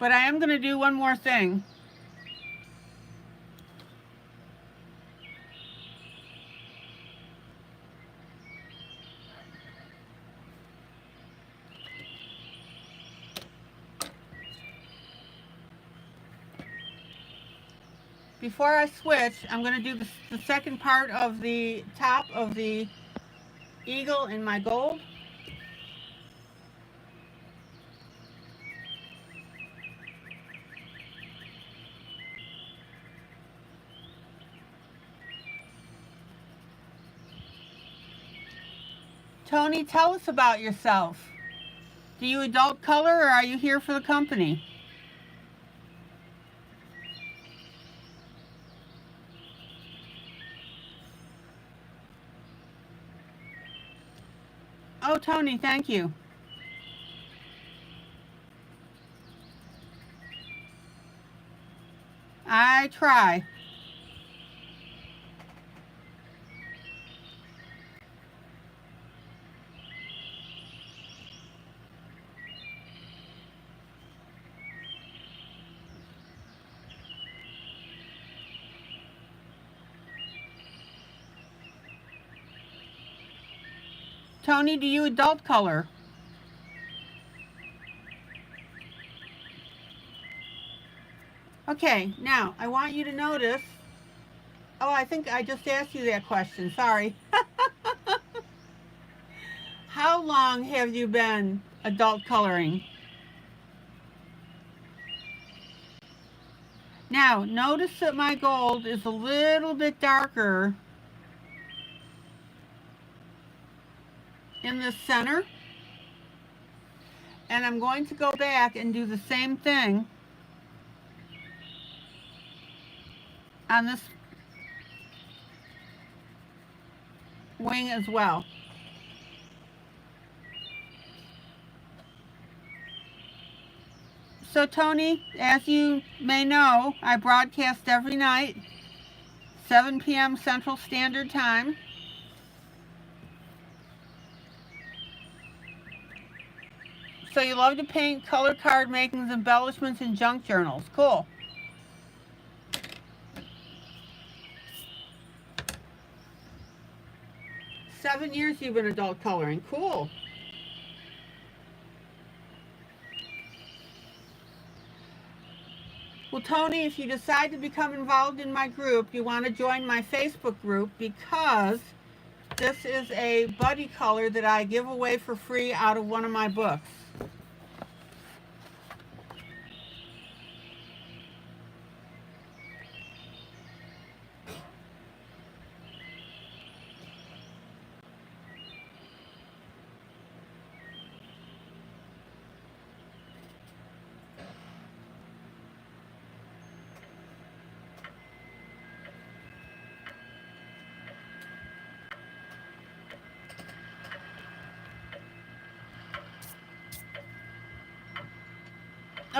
But I am going to do one more thing. Before I switch, I'm going to do the second part of the top of the eagle in my gold. Tony, tell us about yourself. Do you adult color or are you here for the company? Oh, Tony, thank you. I try. Tony, do you adult color? Okay, now I want you to notice. Oh, I think I just asked you that question. Sorry. How long have you been adult coloring? Now, notice that my gold is a little bit darker in the center. And I'm going to go back and do the same thing on this wing as well. So Tony, as you may know, I broadcast every night, 7 p.m. Central Standard Time. So you love to paint, color card makings, embellishments, and junk journals. Cool. Seven years you've been adult coloring. Cool. Well, Tony, if you decide to become involved in my group, you want to join my Facebook group because this is a buddy color that I give away for free out of one of my books.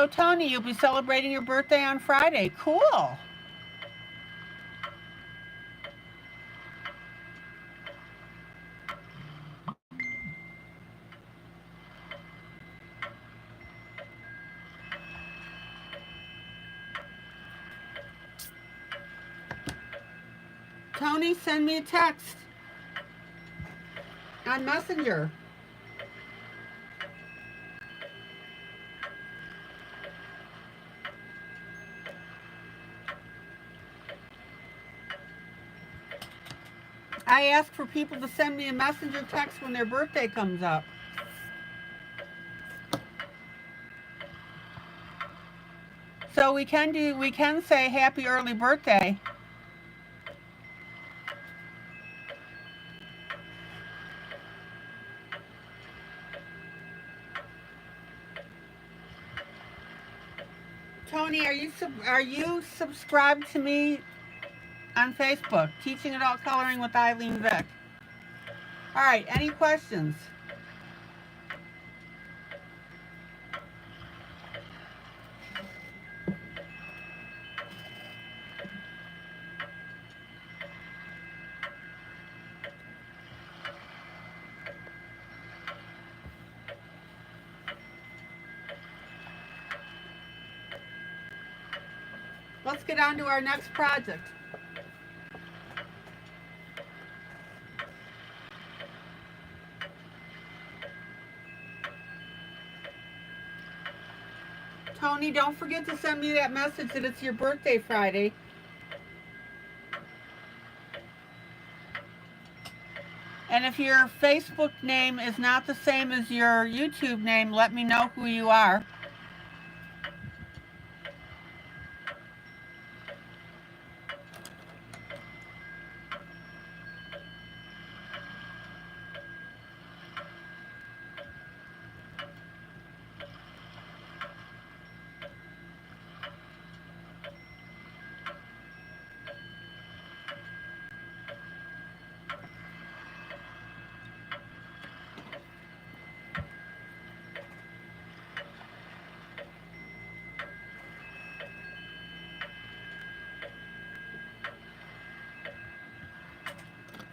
Oh, Tony, you'll be celebrating your birthday on Friday. Cool. Tony, send me a text on Messenger. I ask for people to send me a messenger text when their birthday comes up. So we can say happy early birthday. Tony, are you subscribed to me on Facebook? Teaching Adult Coloring with ILene Vick. All right, any questions? Let's get on to our next project. Tony, don't forget to send me that message that it's your birthday Friday. And if your Facebook name is not the same as your YouTube name, let me know who you are.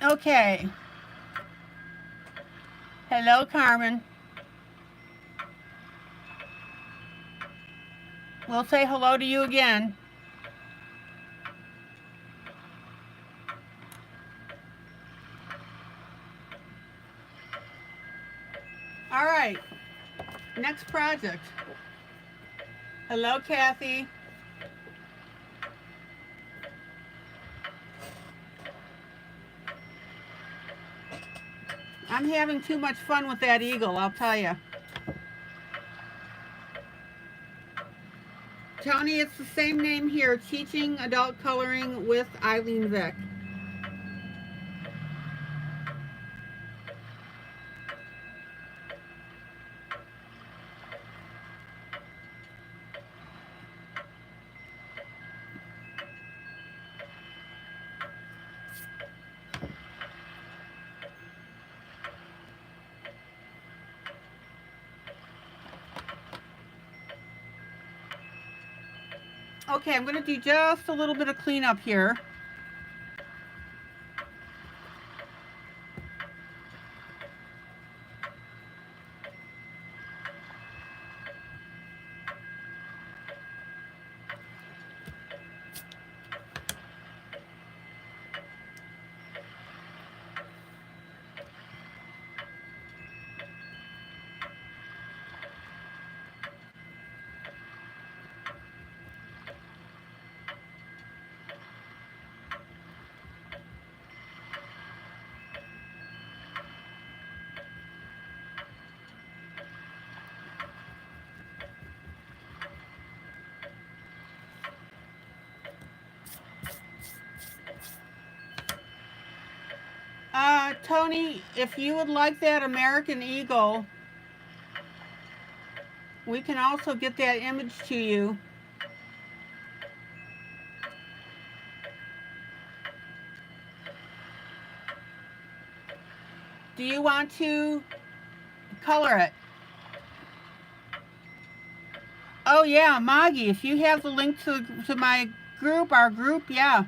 Okay. Hello, Carmen. We'll say hello to you again. All right. Next project. Hello, Kathy. I'm having too much fun with that eagle, I'll tell you. Tony, it's the same name here, Teaching Adult Coloring with ILene Vick. Okay, I'm going to do just a little bit of cleanup here. Tony, if you would like that American Eagle, we can also get that image to you. Do you want to color it? Oh yeah, Maggie, if you have the link to my group, our group, yeah.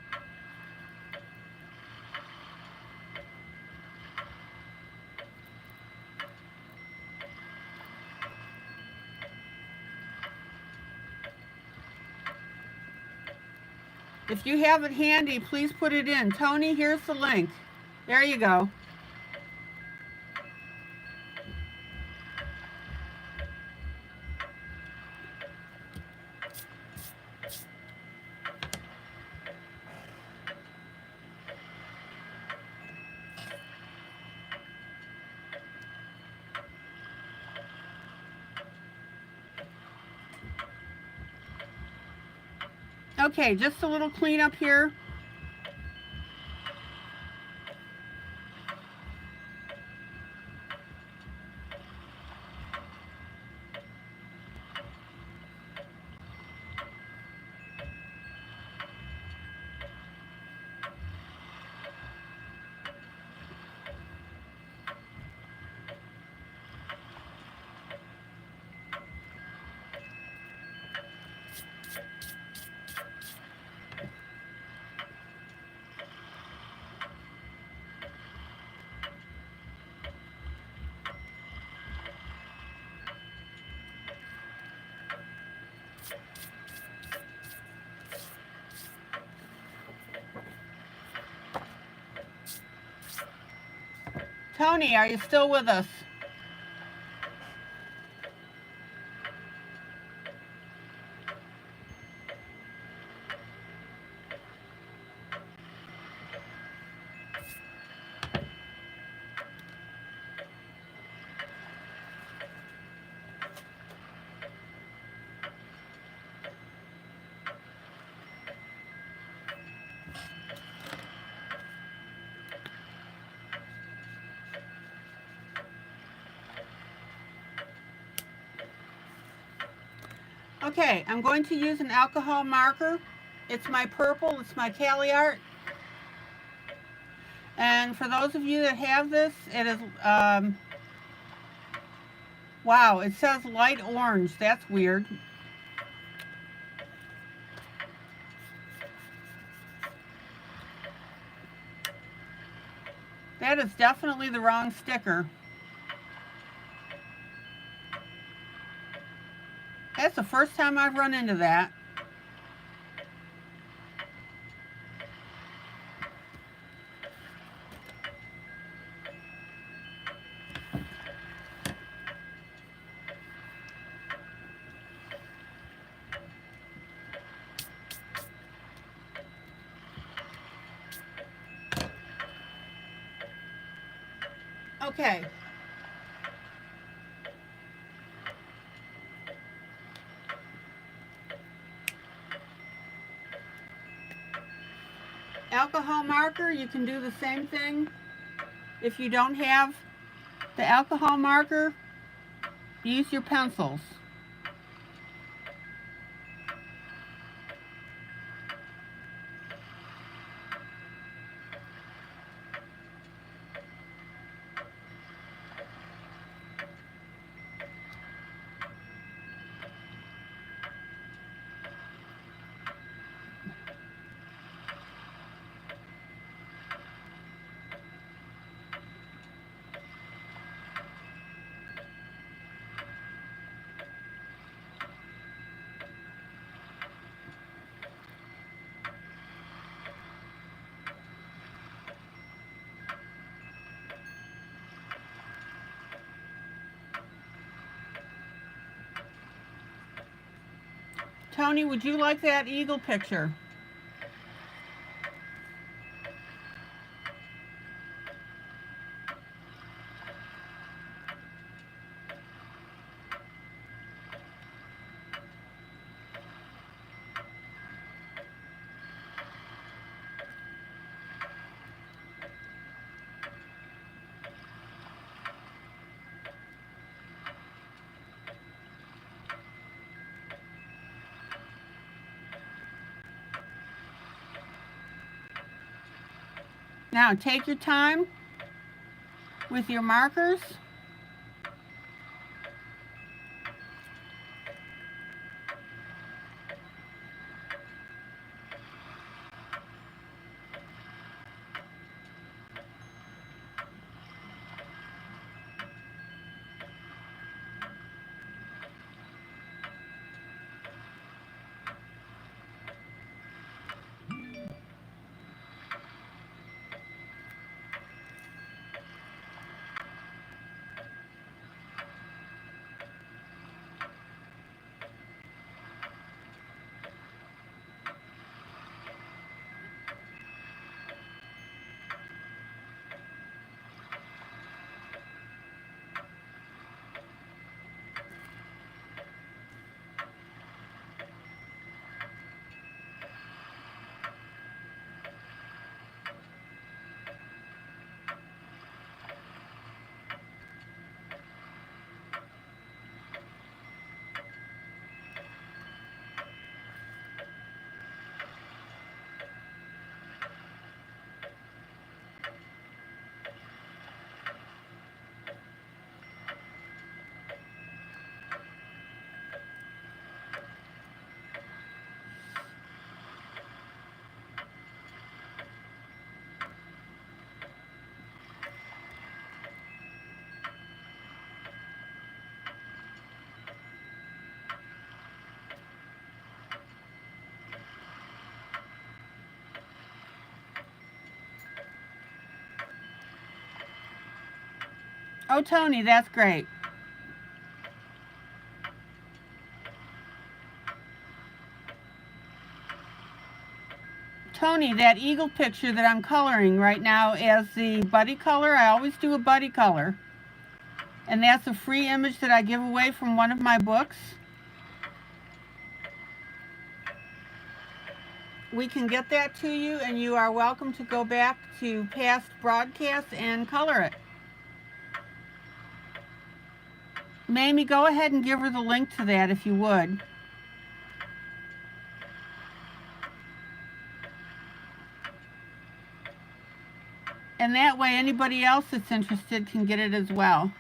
If you have it handy, please put it in. Tony, here's the link. There you go. Okay, just a little cleanup here. Tony, are you still with us? Okay, I'm going to use an alcohol marker. It's my purple, it's my Cali Art. And for those of you that have this, it is, wow, it says light orange. That's weird. That is definitely the wrong sticker. That's the first time I've run into that. Okay. Alcohol marker, you can do the same thing. If you don't have the alcohol marker, use your pencils. Tony, would you like that eagle picture? Now take your time with your markers. Oh, Tony, that's great. Tony, that eagle picture that I'm coloring right now as the buddy color, I always do a buddy color. And that's a free image that I give away from one of my books. We can get that to you, and you are welcome to go back to past broadcasts and color it. Mamie, go ahead and give her the link to that if you would. And that way anybody else that's interested can get it as well.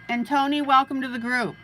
And Tony, welcome to the group.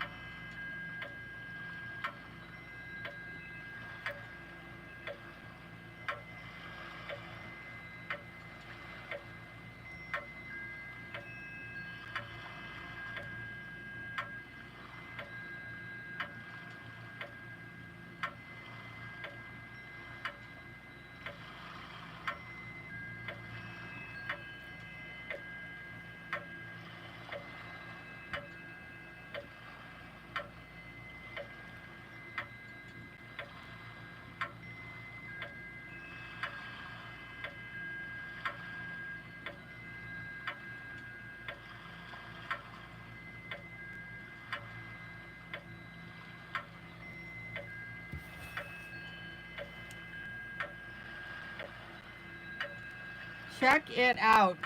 Check it out.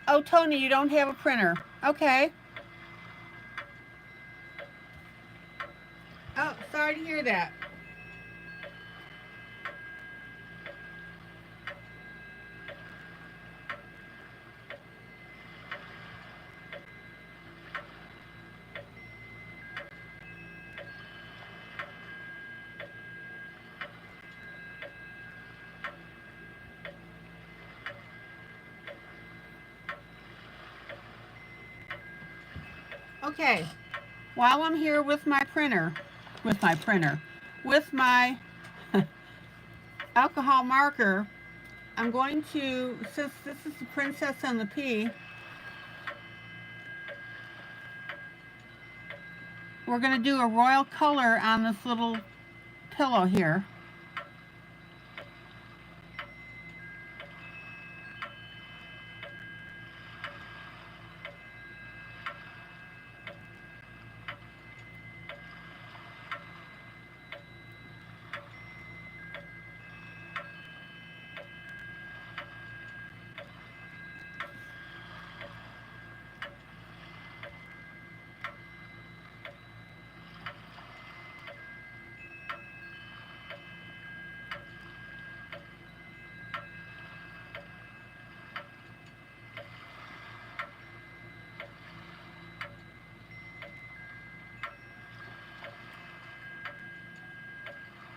Oh, Tony, you don't have a printer. Okay. Oh, sorry to hear that. Okay, while I'm here with my alcohol marker, I'm going to, since this is the Princess and the Pea, we're going to do a royal color on this little pillow here.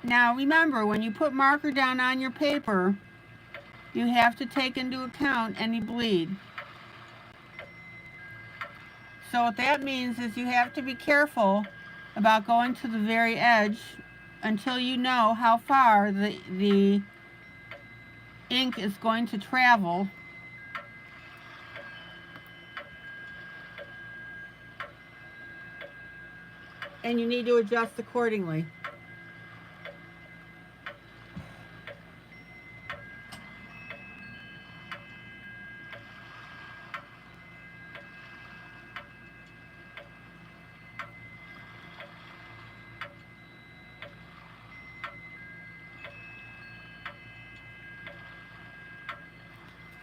Now remember, when you put marker down on your paper, you have to take into account any bleed. So what that means is you have to be careful about going to the very edge until you know how far the ink is going to travel. And you need to adjust accordingly.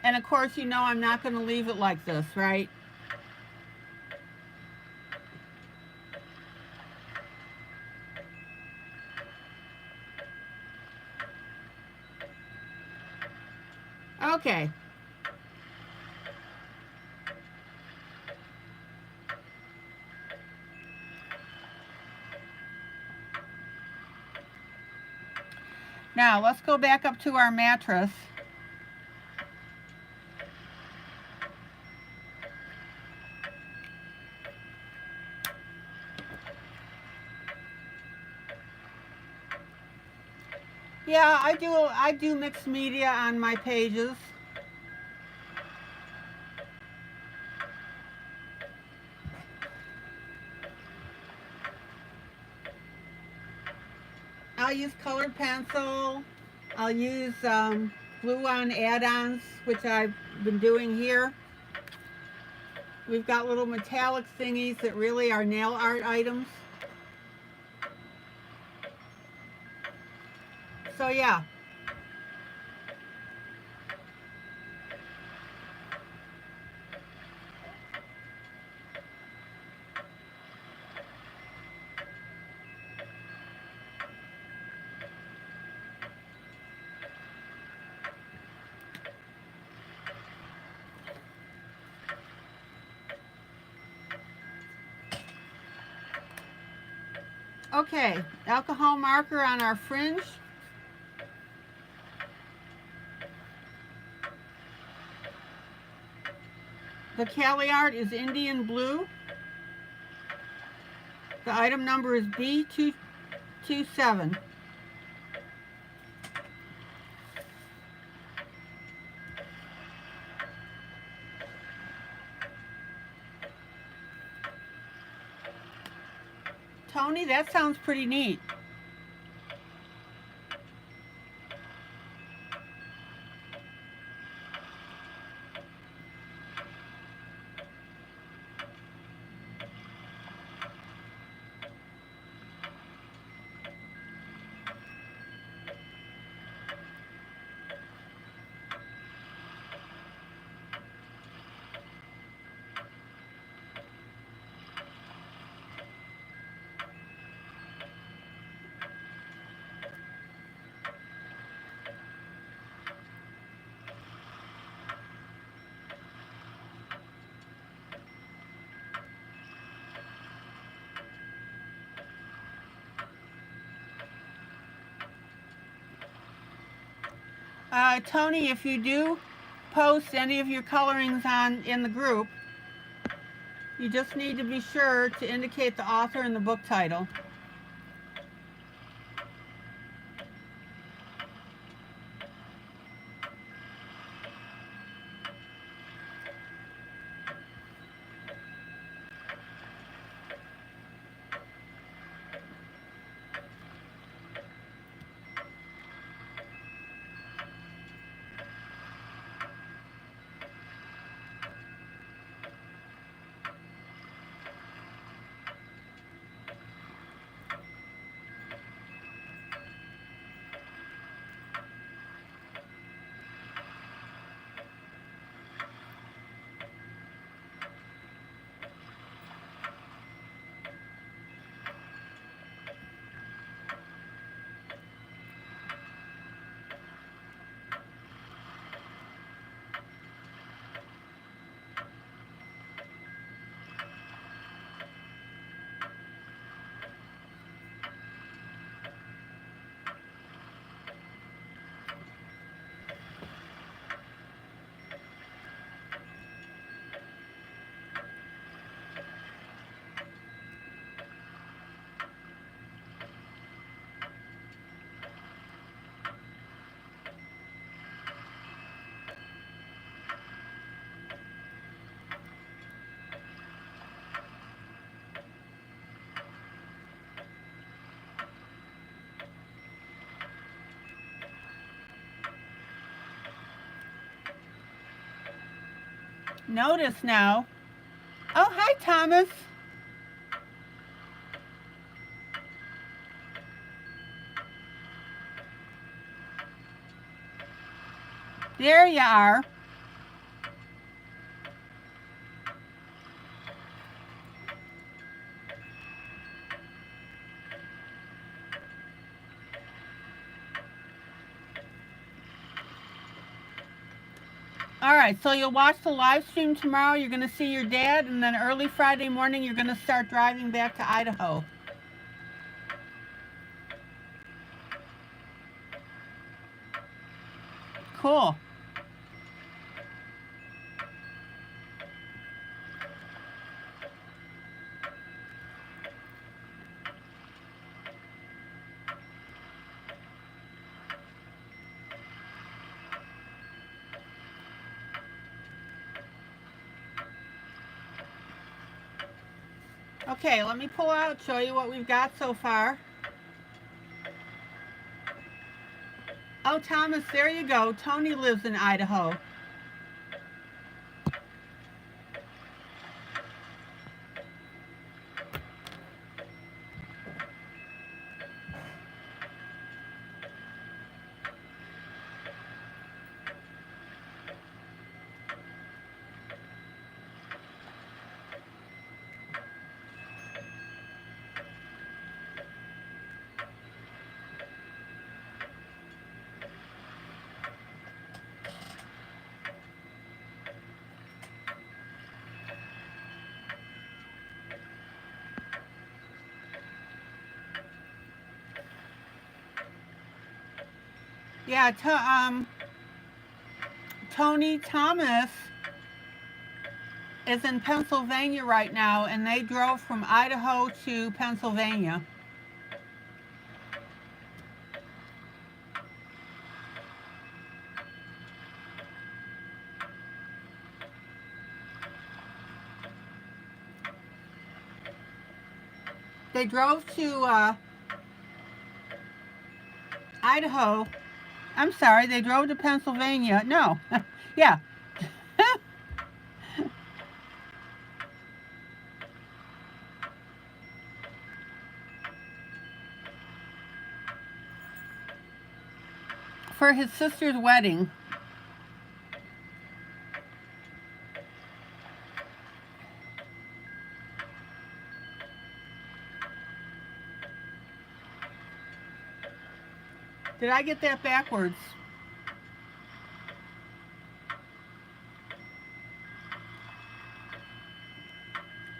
And of course, you know I'm not going to leave it like this, right? Okay. Now let's go back up to our mattress. Yeah, I do mixed media on my pages. I'll use colored pencil. I'll use glue on add-ons, which I've been doing here. We've got little metallic thingies that really are nail art items. So yeah. Okay, alcohol marker on our fringe. The Cali art is Indian blue. The item number is B227. Tony, that sounds pretty neat. Tony, if you do post any of your colorings in the group, you just need to be sure to indicate the author and the book title. Notice now. Oh, hi, Thomas. There you are. All right, so you'll watch the live stream tomorrow. You're going to see your dad, and then early Friday morning, you're going to start driving back to Idaho. Cool. Okay, let me pull out, show you what we've got so far. Oh, Thomas, there you go. Tony lives in Idaho. Yeah, Tony Thomas is in Pennsylvania right now, and they drove from Idaho to Pennsylvania. They drove to Idaho. I'm sorry, they drove to Pennsylvania. No, yeah. For his sister's wedding. Did I get that backwards?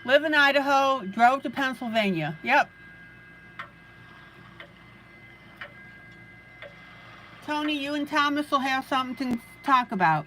Live in Idaho, drove to Pennsylvania. Yep. Tony, you and Thomas will have something to talk about.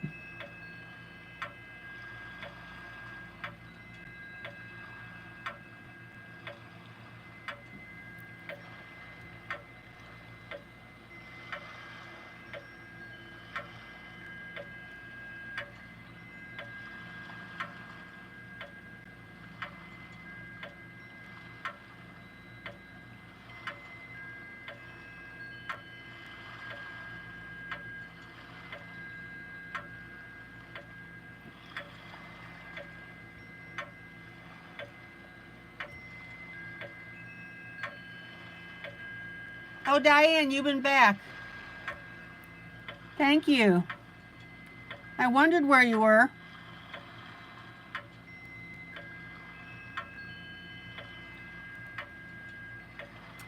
Oh, Diane, you've been back. Thank you. I wondered where you were.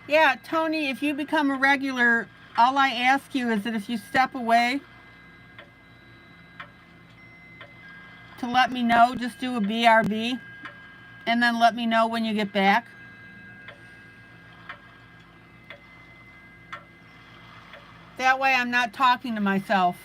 Yeah, Tony, if you become a regular, all I ask you is that if you step away, to let me know, just do a BRB, and then let me know when you get back. That way I'm not talking to myself.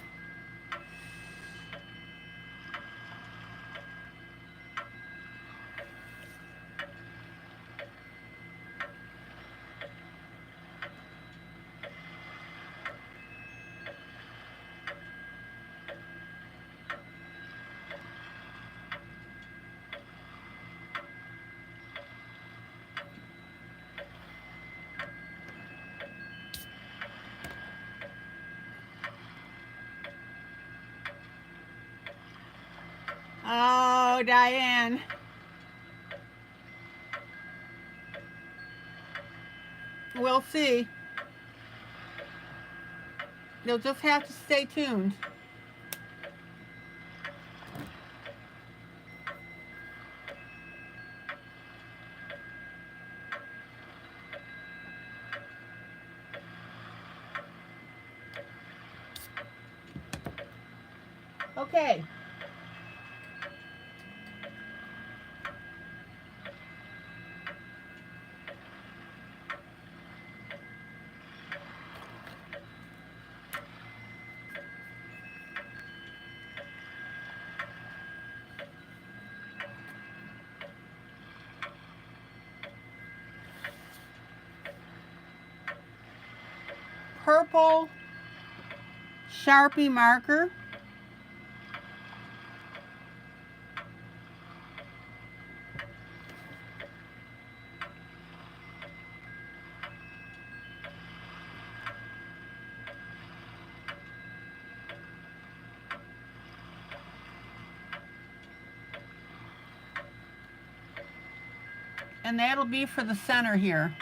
Oh, Diane. We'll see. You'll just have to stay tuned. Okay. purple Sharpie marker. And that'll be for the center here.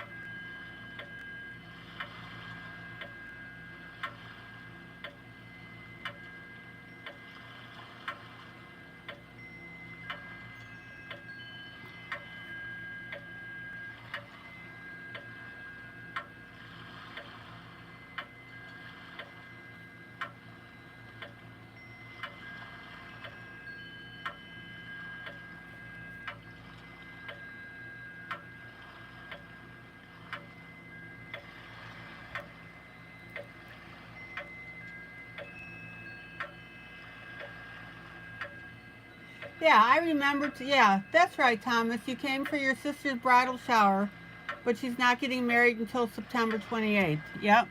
Yeah, I remember. Yeah, that's right, Thomas. You came for your sister's bridal shower, but she's not getting married until September 28th. Yep.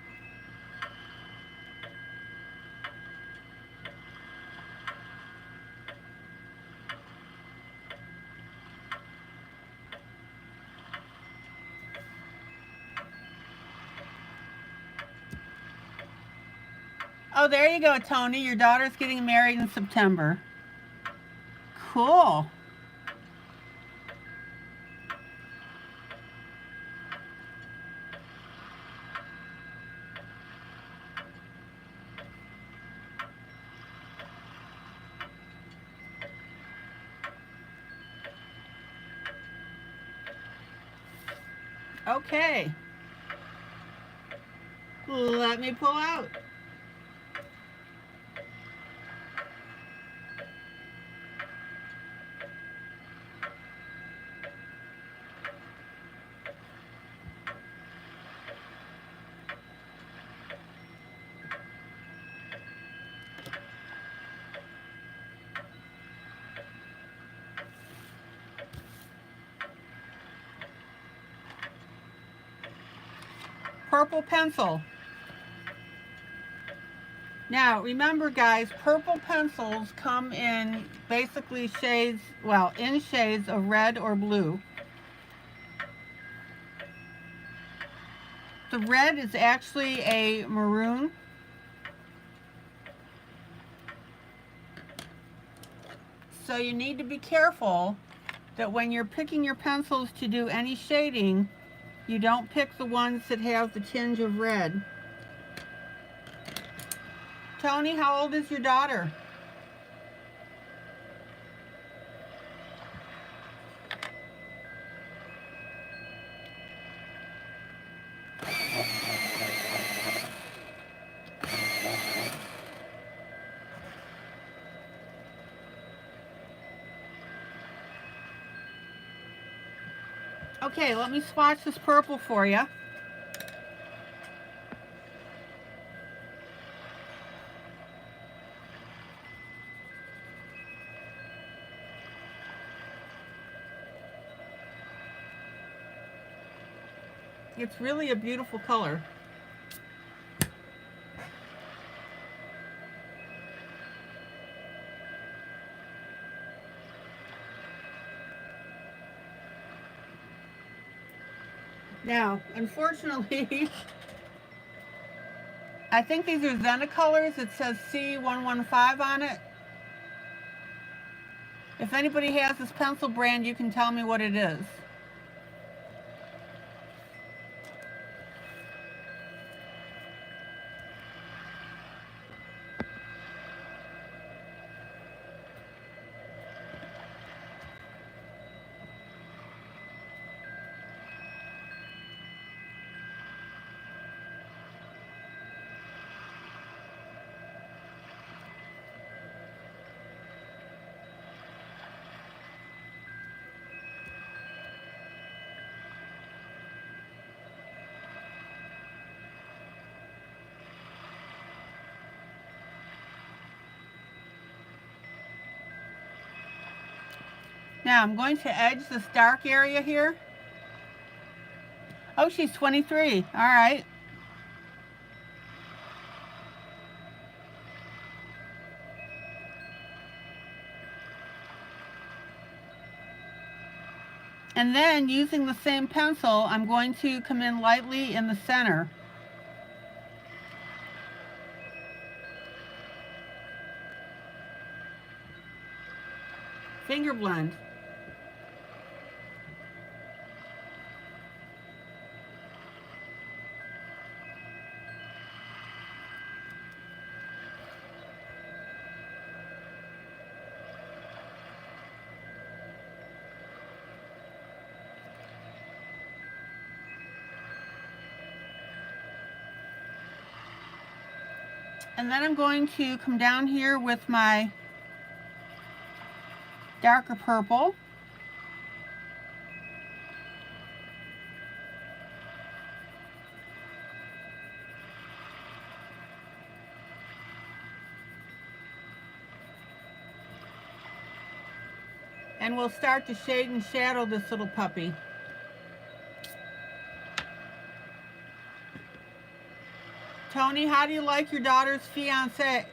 Oh, there you go, Tony. Your daughter's getting married in September. Cool. Okay. Let me pull out. Purple pencil. Now, remember guys, purple pencils come in basically shades, well, in shades of red or blue. The red is actually a maroon. So you need to be careful that when you're picking your pencils to do any shading, you don't pick the ones that have the tinge of red. Tony, how old is your daughter? Okay, let me swatch this purple for you. It's really a beautiful color. Now, unfortunately, I think these are Zena colors. It says C115 on it. If anybody has this pencil brand, you can tell me what it is. Now I'm going to edge this dark area here. Oh, she's 23. All right. And then using the same pencil, I'm going to come in lightly in the center. Finger blend. And then I'm going to come down here with my darker purple. And we'll start to shade and shadow this little puppy. Tony, how do you like your daughter's fiance?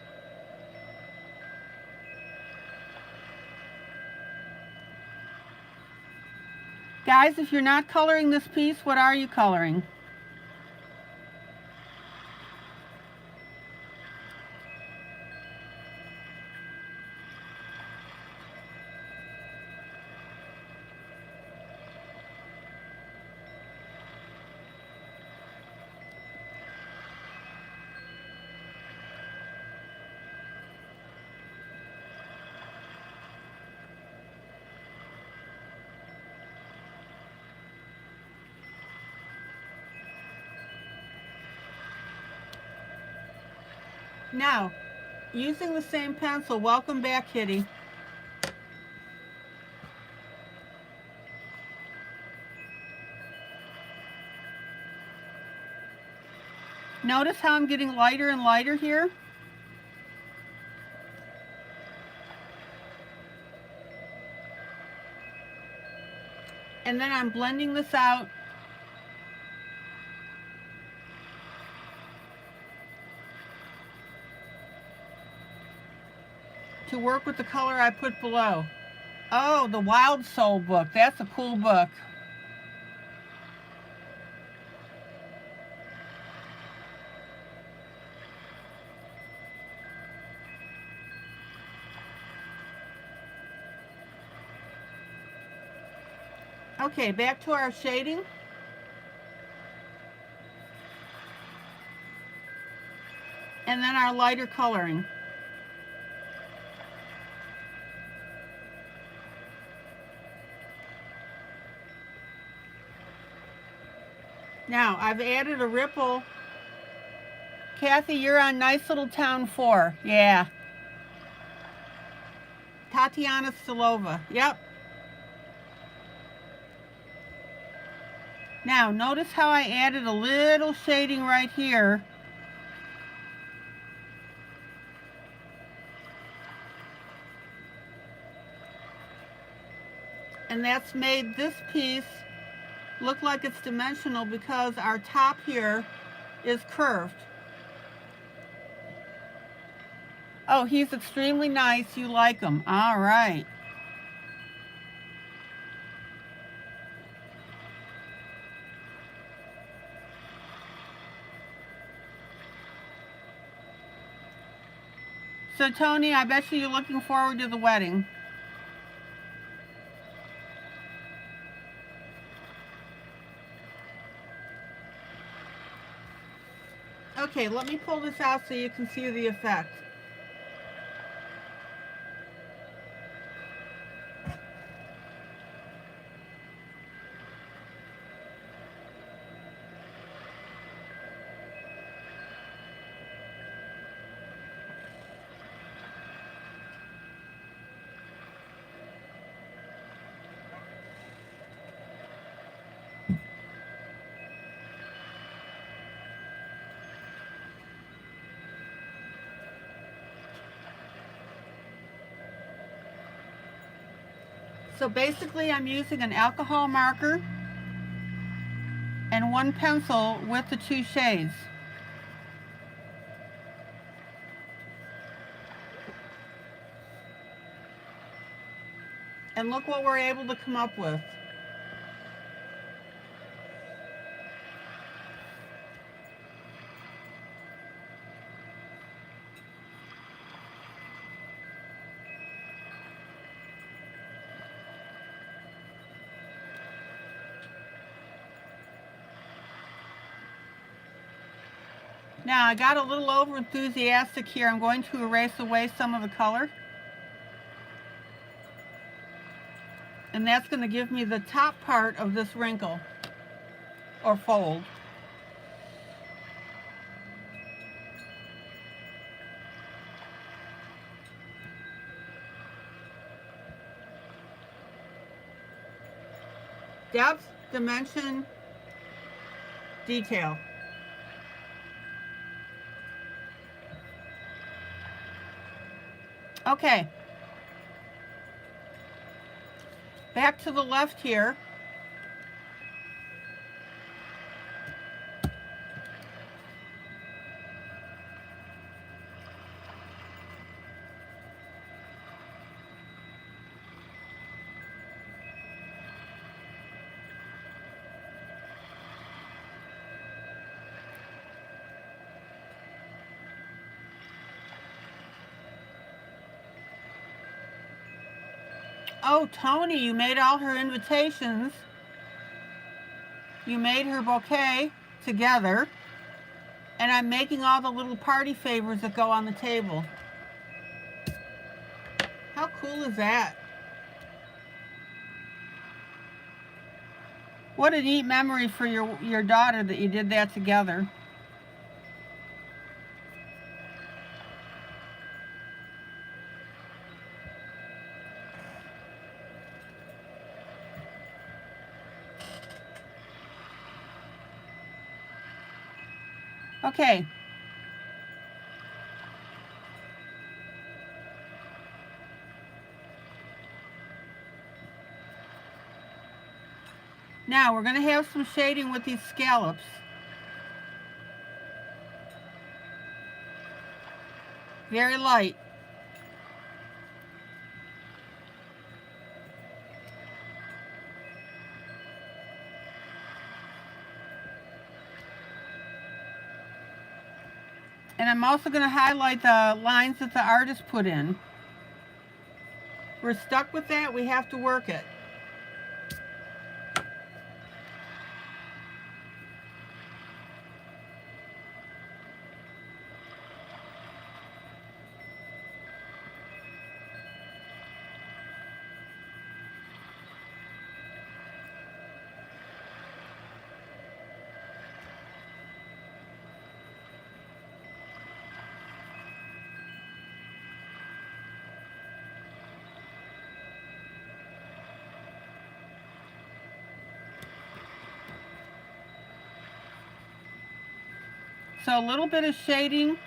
Guys, if you're not coloring this piece, what are you coloring? Now, using the same pencil, welcome back, Kitty. Notice how I'm getting lighter and lighter here? And then I'm blending this out. To work with the color I put below. Oh, the Wild Soul book. That's a cool book. Okay, back to our shading. And then our lighter coloring. Now, I've added a ripple. Kathy, you're on Nice Little Town 4. Yeah. Tatiana Stilova. Yep. Now, notice how I added a little shading right here. And that's made this piece look like it's dimensional because our top here is curved. Oh, he's extremely nice. You like him. All right. So, Tony, I bet you're looking forward to the wedding. Okay, let me pull this out so you can see the effect. So basically I'm using an alcohol marker and one pencil with the two shades. And look what we're able to come up with. Now I got a little over enthusiastic here. I'm going to erase away some of the color. And that's going to give me the top part of this wrinkle or fold. Depth, dimension, detail. Okay. Back to the left here. Oh, Tony, you made all her invitations. You made her bouquet together. And I'm making all the little party favors that go on the table. How cool is that? What a neat memory for your daughter that you did that together. Okay. Now we're going to have some shading with these scallops. Very light. And I'm also going to highlight the lines that the artist put in. We're stuck with that. We have to work it. So a little bit of shading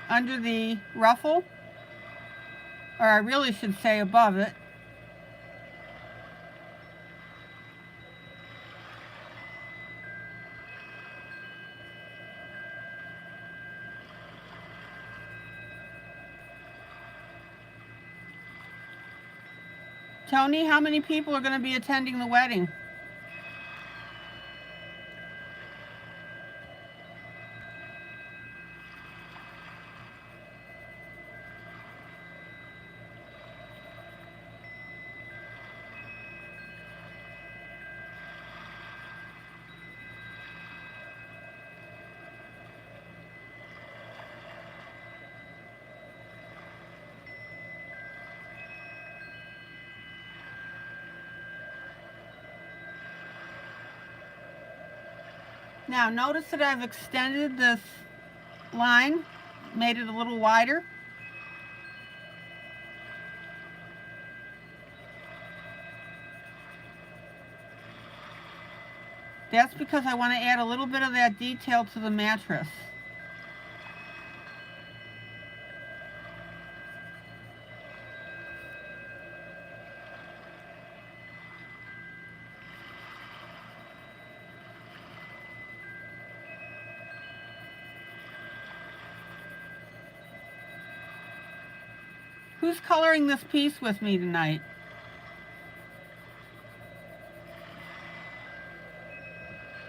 under the ruffle, or I really should say above it. Tony, how many people are going to be attending the wedding? Now notice that I've extended this line, made it a little wider. That's because I want to add a little bit of that detail to the mattress. Who's coloring this piece with me tonight?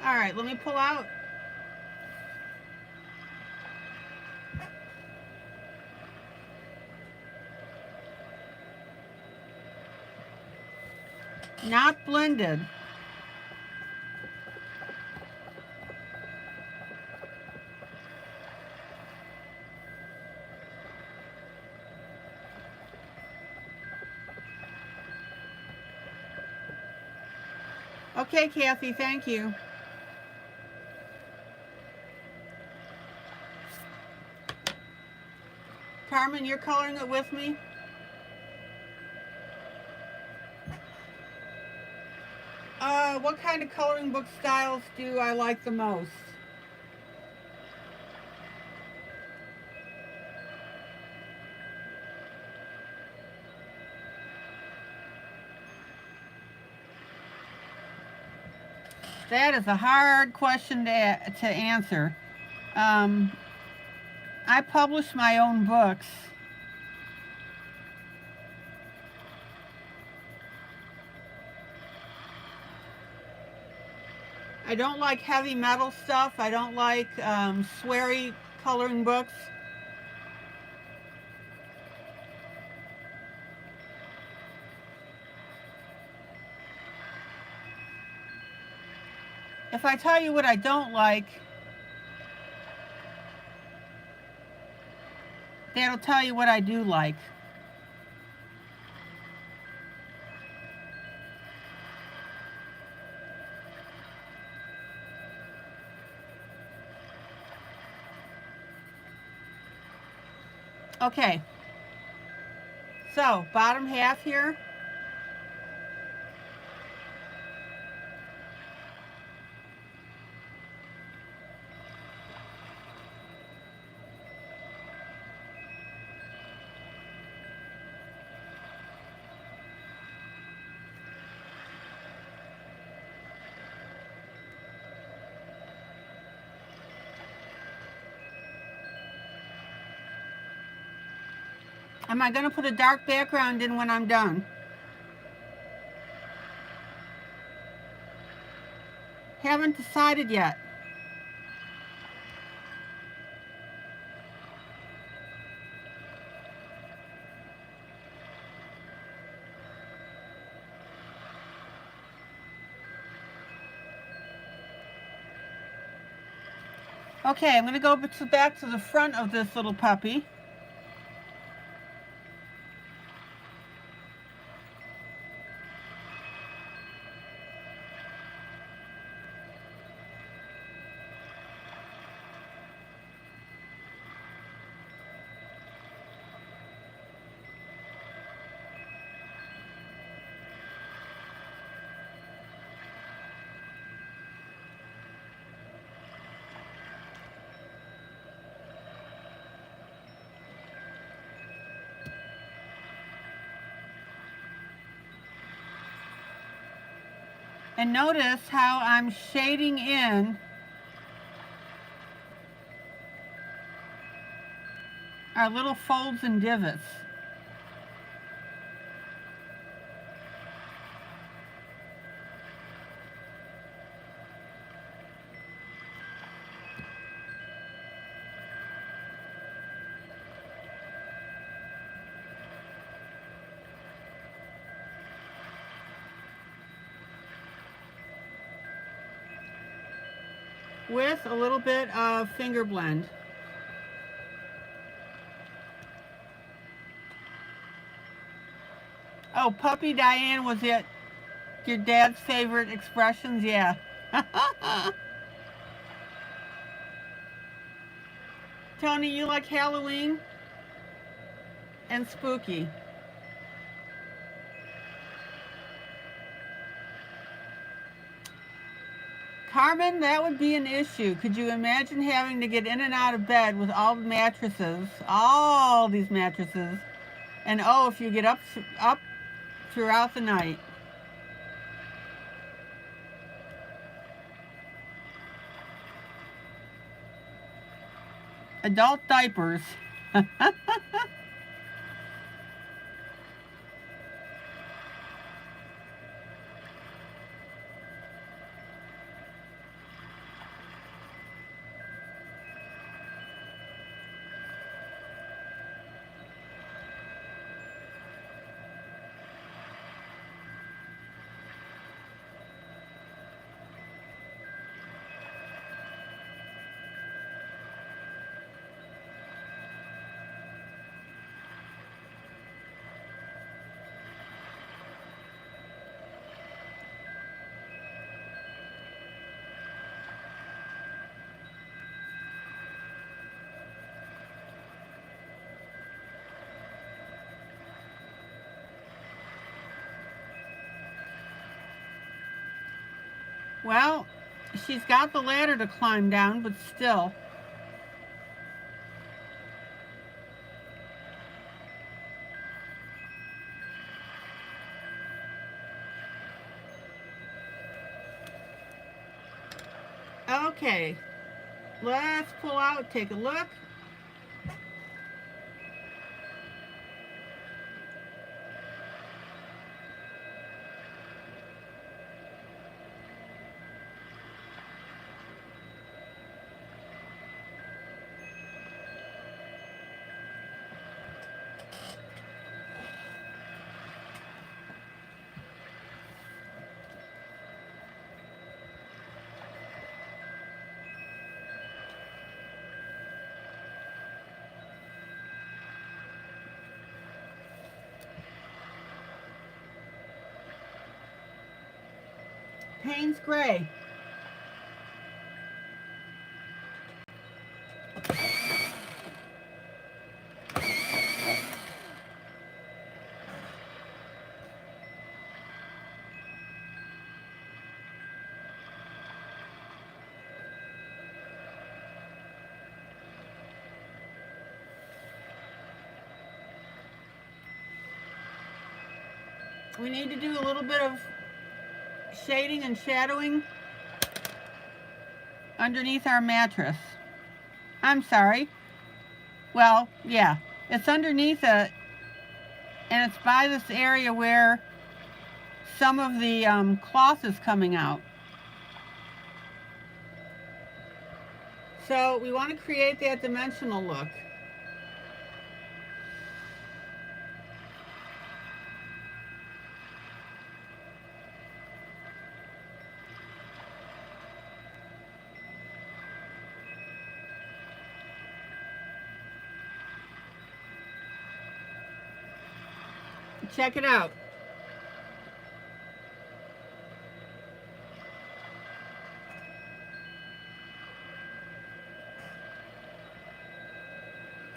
All right, let me pull out. Not blended. Okay, Kathy, thank you. Carmen, you're coloring it with me? What kind of coloring book styles do I like the most? That is a hard question to answer. I publish my own books. I don't like heavy metal stuff. I don't like sweary coloring books. If I tell you what I don't like, that'll tell you what I do like. Okay, so bottom half here. Am I going to put a dark background in when I'm done? Haven't decided yet. Okay, I'm going to go back to the front of this little puppy. And notice how I'm shading in our little folds and divots. With a little bit of finger blend. Oh, Puppy Diane, was it your dad's favorite expressions? Yeah. Tony, you like Halloween and spooky? Carmen, that would be an issue. Could you imagine having to get in and out of bed with all the mattresses, all these mattresses, and oh, if you get up throughout the night? Adult diapers. Well, she's got the ladder to climb down, but still. Okay, let's pull out, take a look. Payne's Gray. We need to do a little bit of shading and shadowing underneath our mattress. I'm sorry. Well, yeah, it's underneath it, and it's by this area where some of the cloth is coming out. So we want to create that dimensional look. Check it out.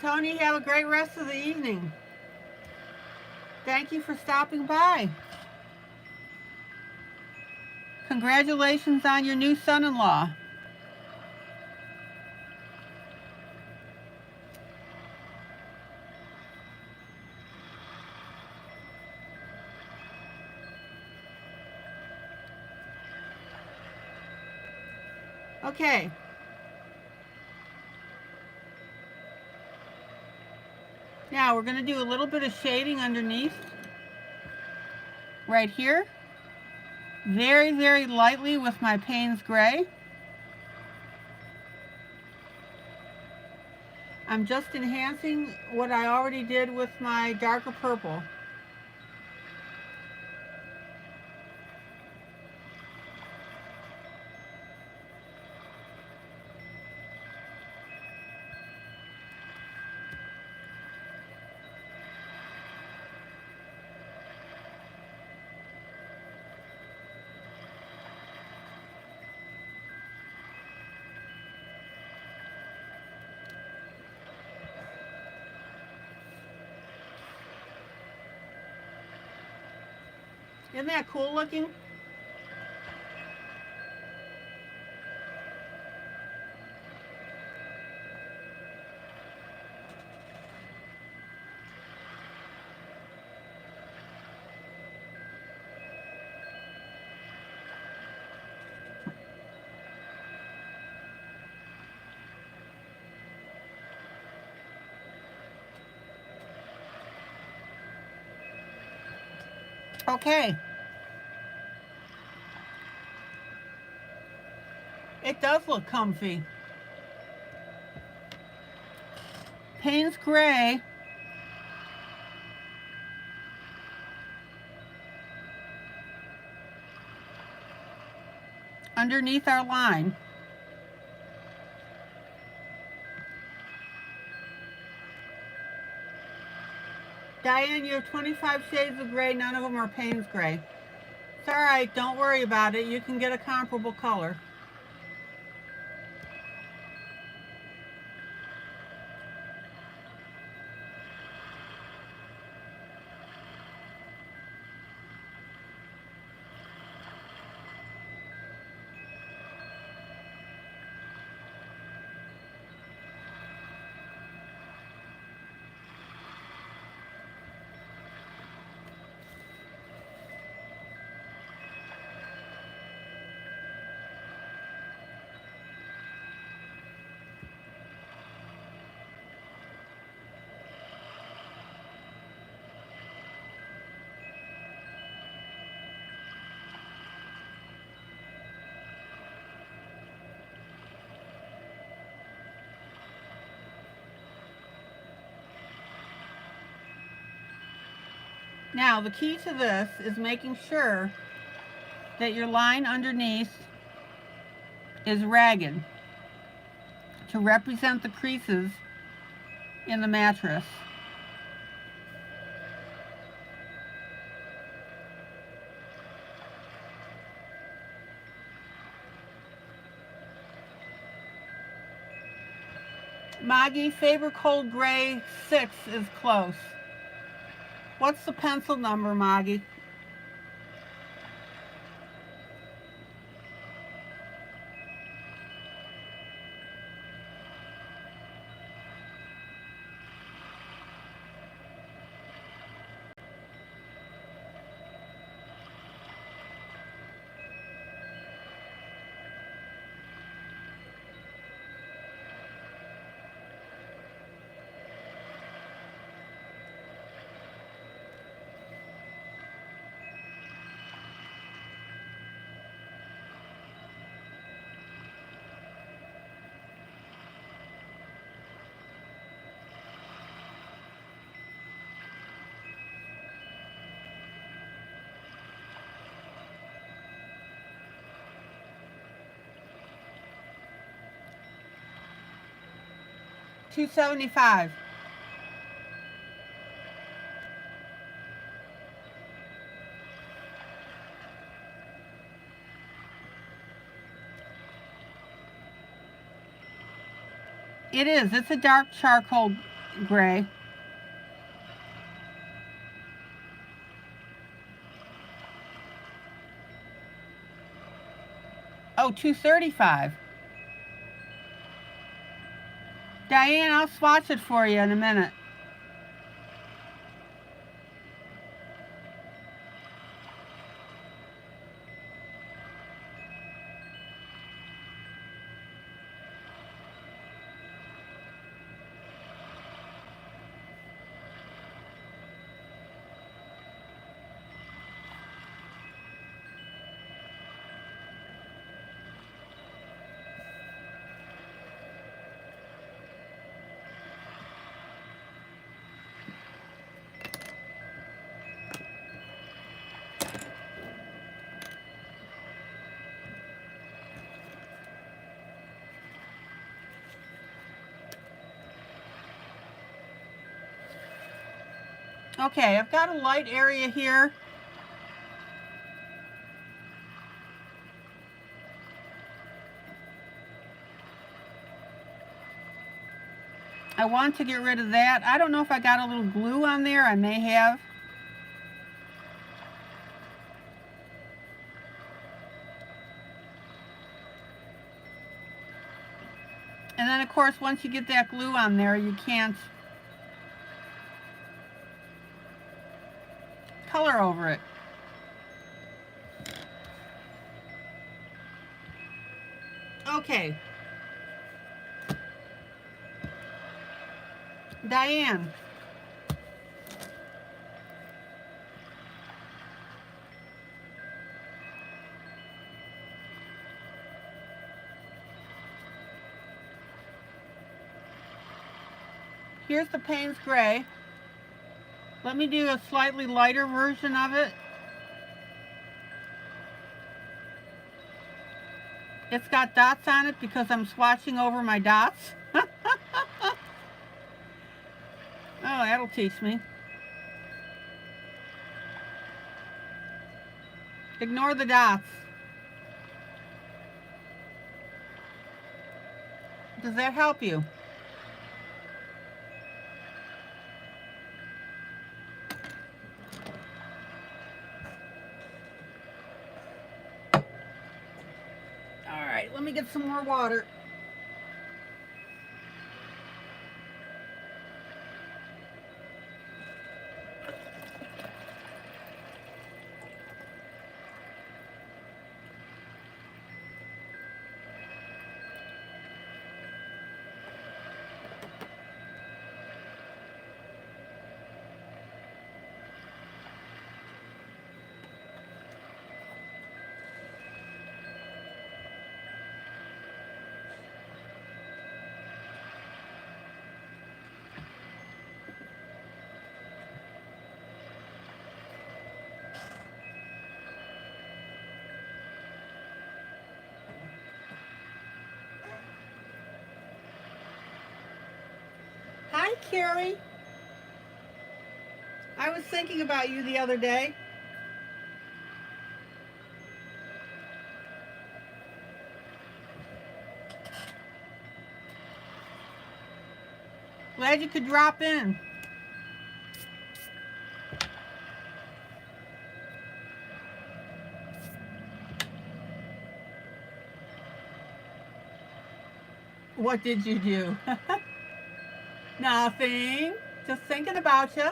Tony, have a great rest of the evening. Thank you for stopping by. Congratulations on your new son-in-law. Okay. Now we're going to do a little bit of shading underneath. Right here. Very, very lightly with my Payne's Gray. I'm just enhancing what I already did with my darker purple. Isn't that cool looking? Okay. It does look comfy. Payne's Gray underneath our line. Diane, you have 25 shades of gray. None of them are Payne's Gray. It's all right. Don't worry about it. You can get a comparable color. Now, the key to this is making sure that your line underneath is ragged to represent the creases in the mattress. Maggie, Faber Cold Gray 6 is close. What's the pencil number, Maggie? $275. It is. It's a dark charcoal gray. Oh, $235. Diane, I'll swatch it for you in a minute. Okay, I've got a light area here. I want to get rid of that. I don't know if I got a little glue on there. I may have. And then, of course, once you get that glue on there, you can't color over it. Okay. Diane. Here's the Payne's Gray. Let me do a slightly lighter version of it. It's got dots on it because I'm swatching over my dots. Oh, that'll teach me. Ignore the dots. Does that help you? All right, let me get some more water. Hi, Carrie. I was thinking about you the other day. Glad you could drop in. What did you do? Nothing. Just thinking about you.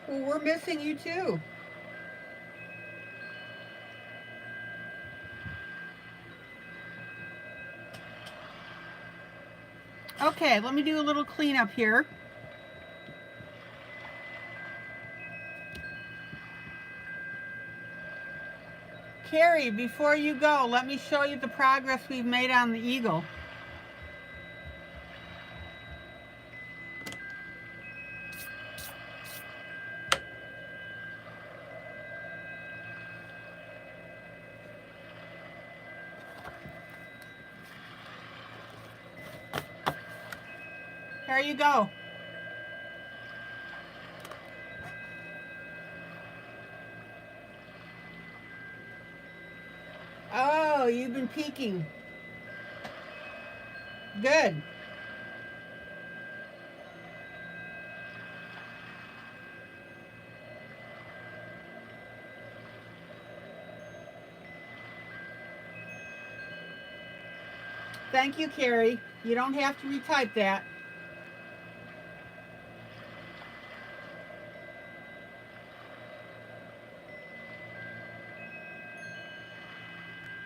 Well, we're missing you too. Okay, let me do a little cleanup here. Carrie, before you go, let me show you the progress we've made on the eagle. Here you go. Oh, you've been peeking. Good. Thank you, Carrie. You don't have to retype that.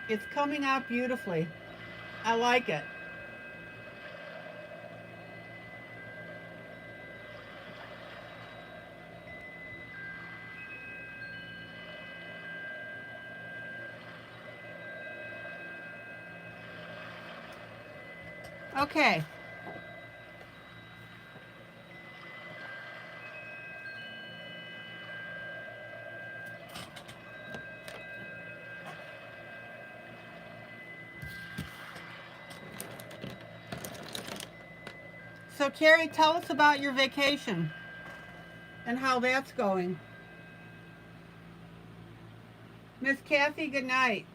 It's coming out beautifully. I like it. Okay. So, Carrie, tell us about your vacation and how that's going. Miss Kathy, good night.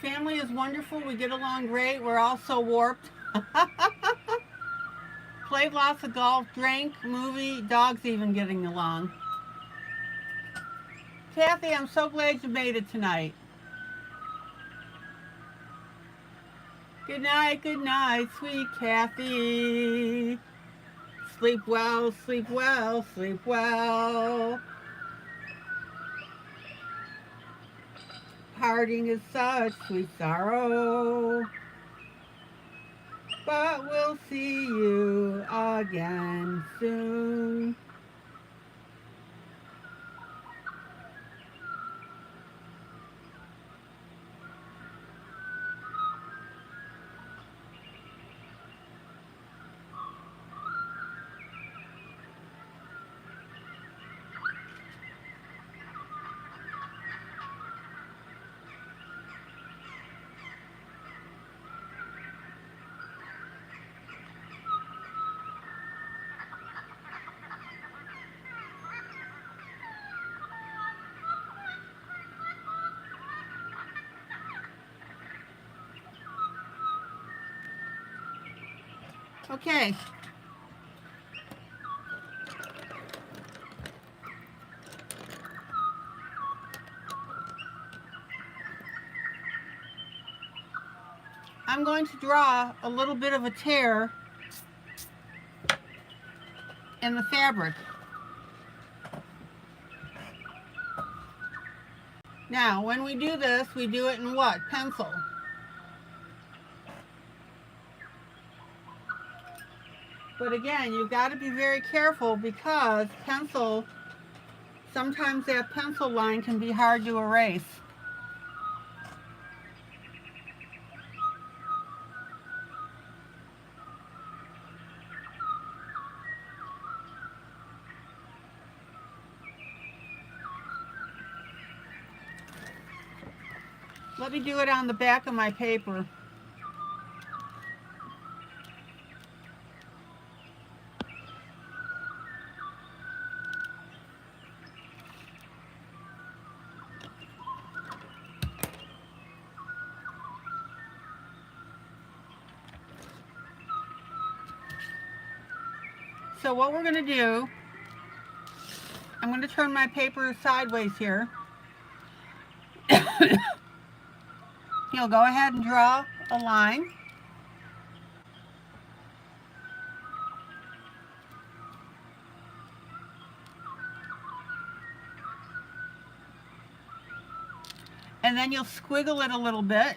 Family is wonderful. We get along great. We're all so warped. Played lots of golf, drank, movie, dogs even getting along. Kathy, I'm so glad you made it tonight. Good night, sweet Kathy. Sleep well, sleep well, sleep well. Parting is such sweet sorrow, but we'll see you again soon. Okay. I'm going to draw a little bit of a tear in the fabric. Now, when we do this, we do it in what? Pencil. But again, you've got to be very careful because pencil, sometimes that pencil line can be hard to erase. Let me do it on the back of my paper. So what we're going to do, I'm going to turn my paper sideways here. You'll go ahead and draw a line. And then you'll squiggle it a little bit.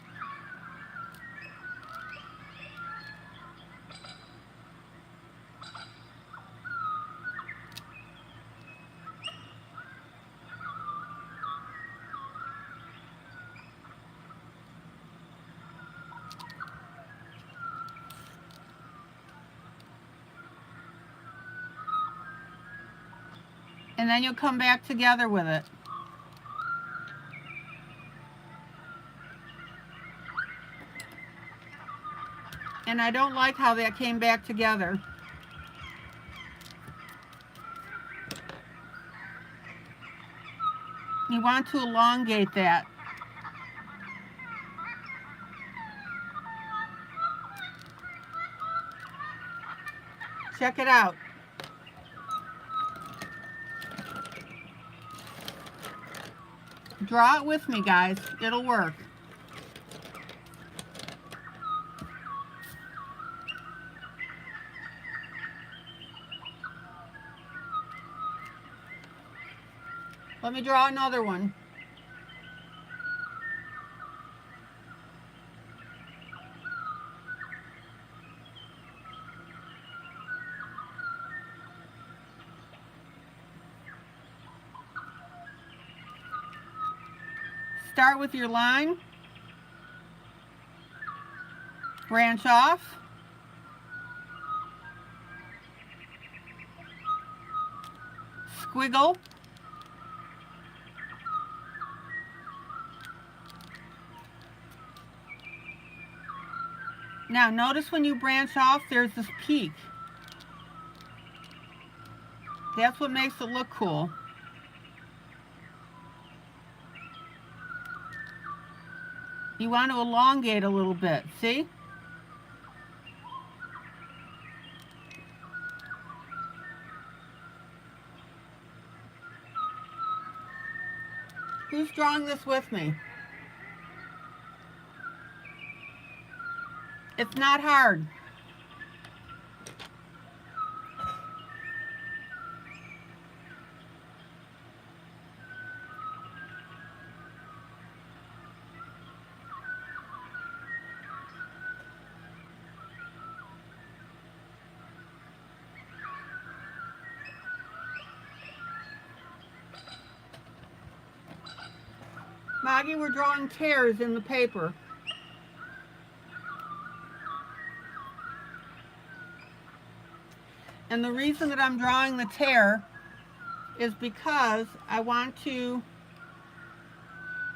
And then you'll come back together with it. And I don't like how that came back together. You want to elongate that. Check it out. Draw it with me, guys. It'll work. Let me draw another one. Start with your line, branch off, squiggle, now notice when you branch off there's this peak. That's what makes it look cool. You want to elongate a little bit, see? Who's drawing this with me? It's not hard. Maggie, we're drawing tears in the paper. And the reason that I'm drawing the tear is because I want to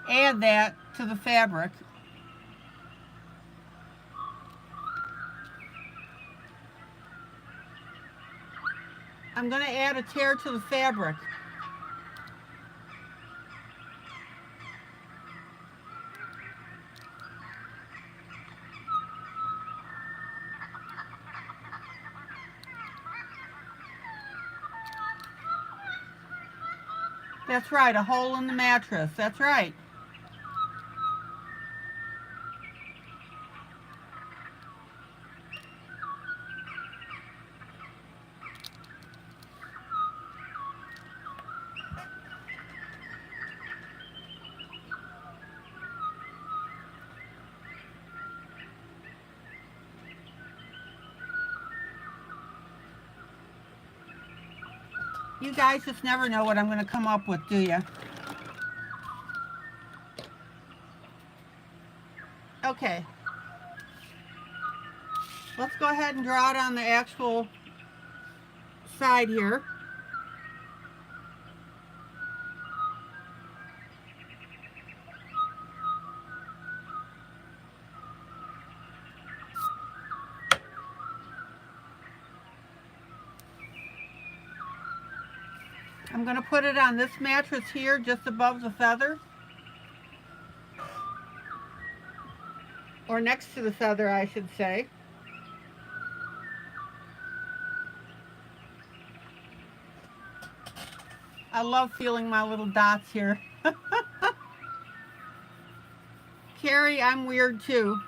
add that to the fabric. I'm going to add a tear to the fabric. That's right, a hole in the mattress. That's right. You guys just never know what I'm going to come up with, do you? Okay. Let's go ahead and draw it on the actual side here. I'm going to put it on this mattress here, just above the feather. Or next to the feather, I should say. I love feeling my little dots here. Carrie, I'm weird too.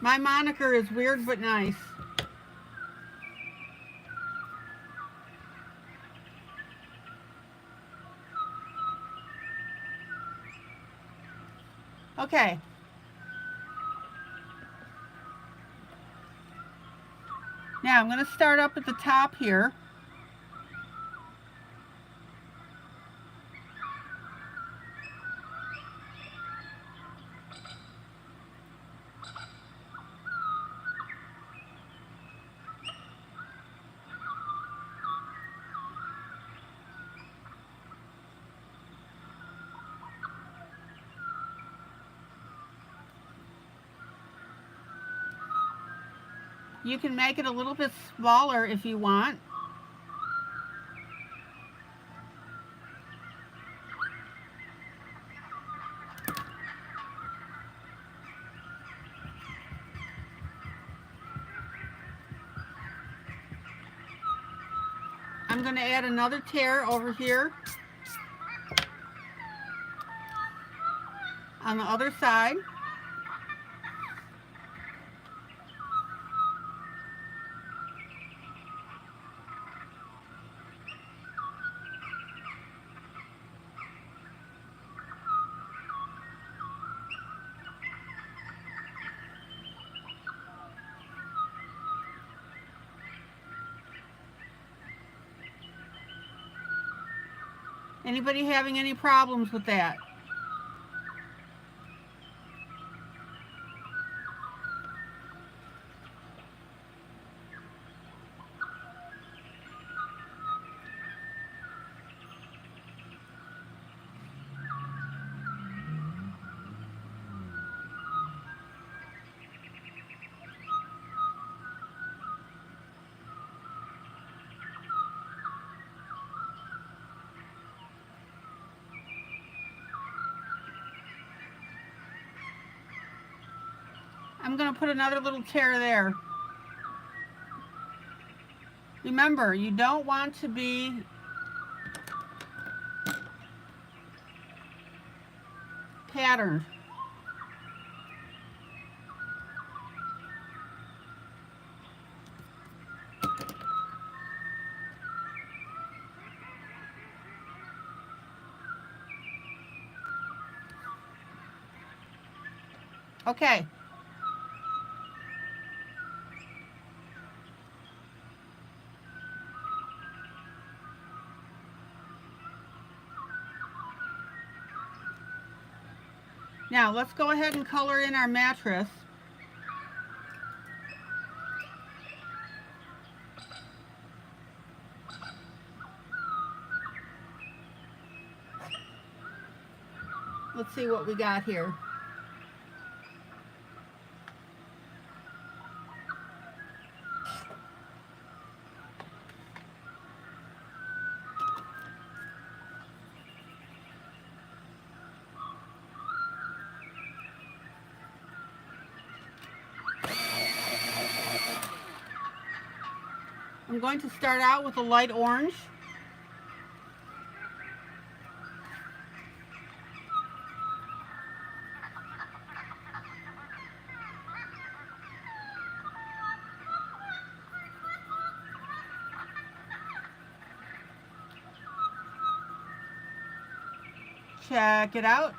My moniker is weird but nice. Okay. Now I'm going to start up at the top here. You can make it a little bit smaller if you want. I'm going to add another tear over here on the other side. Anybody having any problems with that? I'm going to put another little tear there. Remember, you don't want to be patterned. Okay. Now let's go ahead and color in our mattress. Let's see what we got here. I'm going to start out with a light orange. Check it out.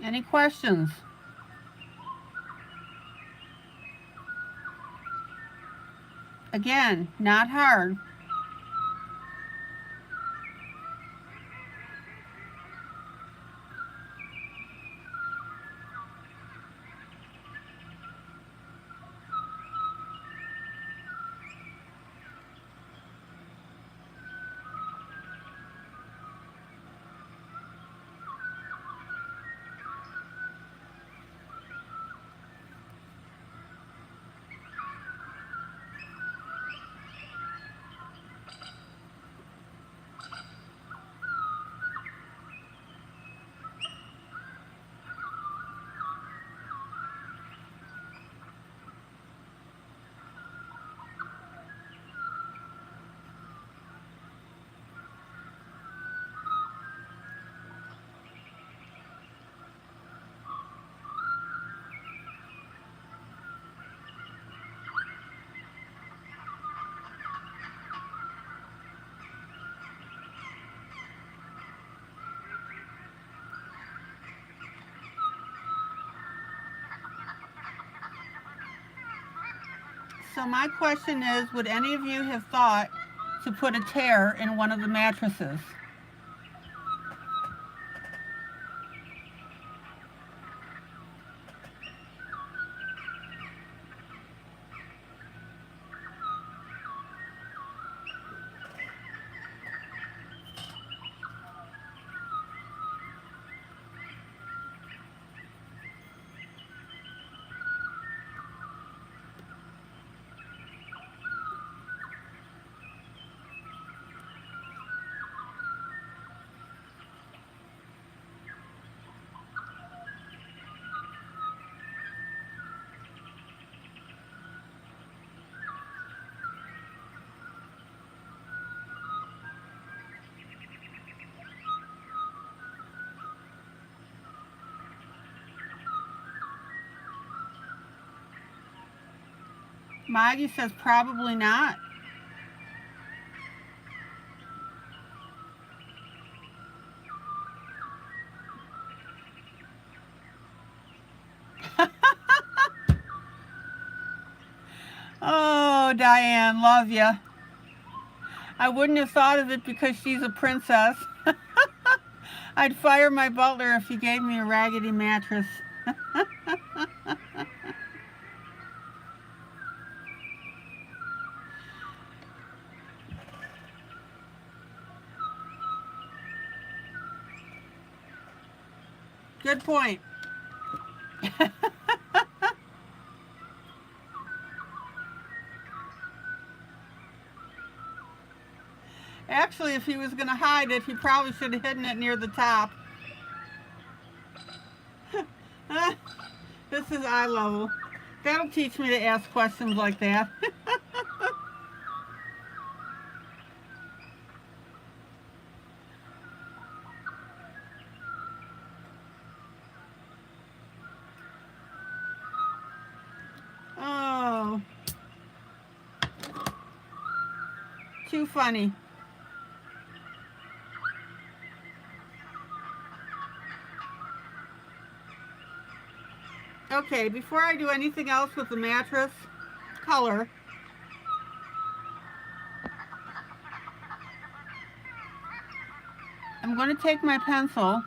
Any questions? Again, not hard. So my question is, would any of you have thought to put a tear in one of the mattresses? Maggie says probably not. Oh, Diane, love ya. I wouldn't have thought of it because she's a princess. I'd fire my butler if he gave me a raggedy mattress. Good point. Actually, if he was going to hide it, he probably should have hidden it near the top. This is eye level. That'll teach me to ask questions like that. Oh. Too funny. Okay, before I do anything else with the mattress color, I'm going to take my pencil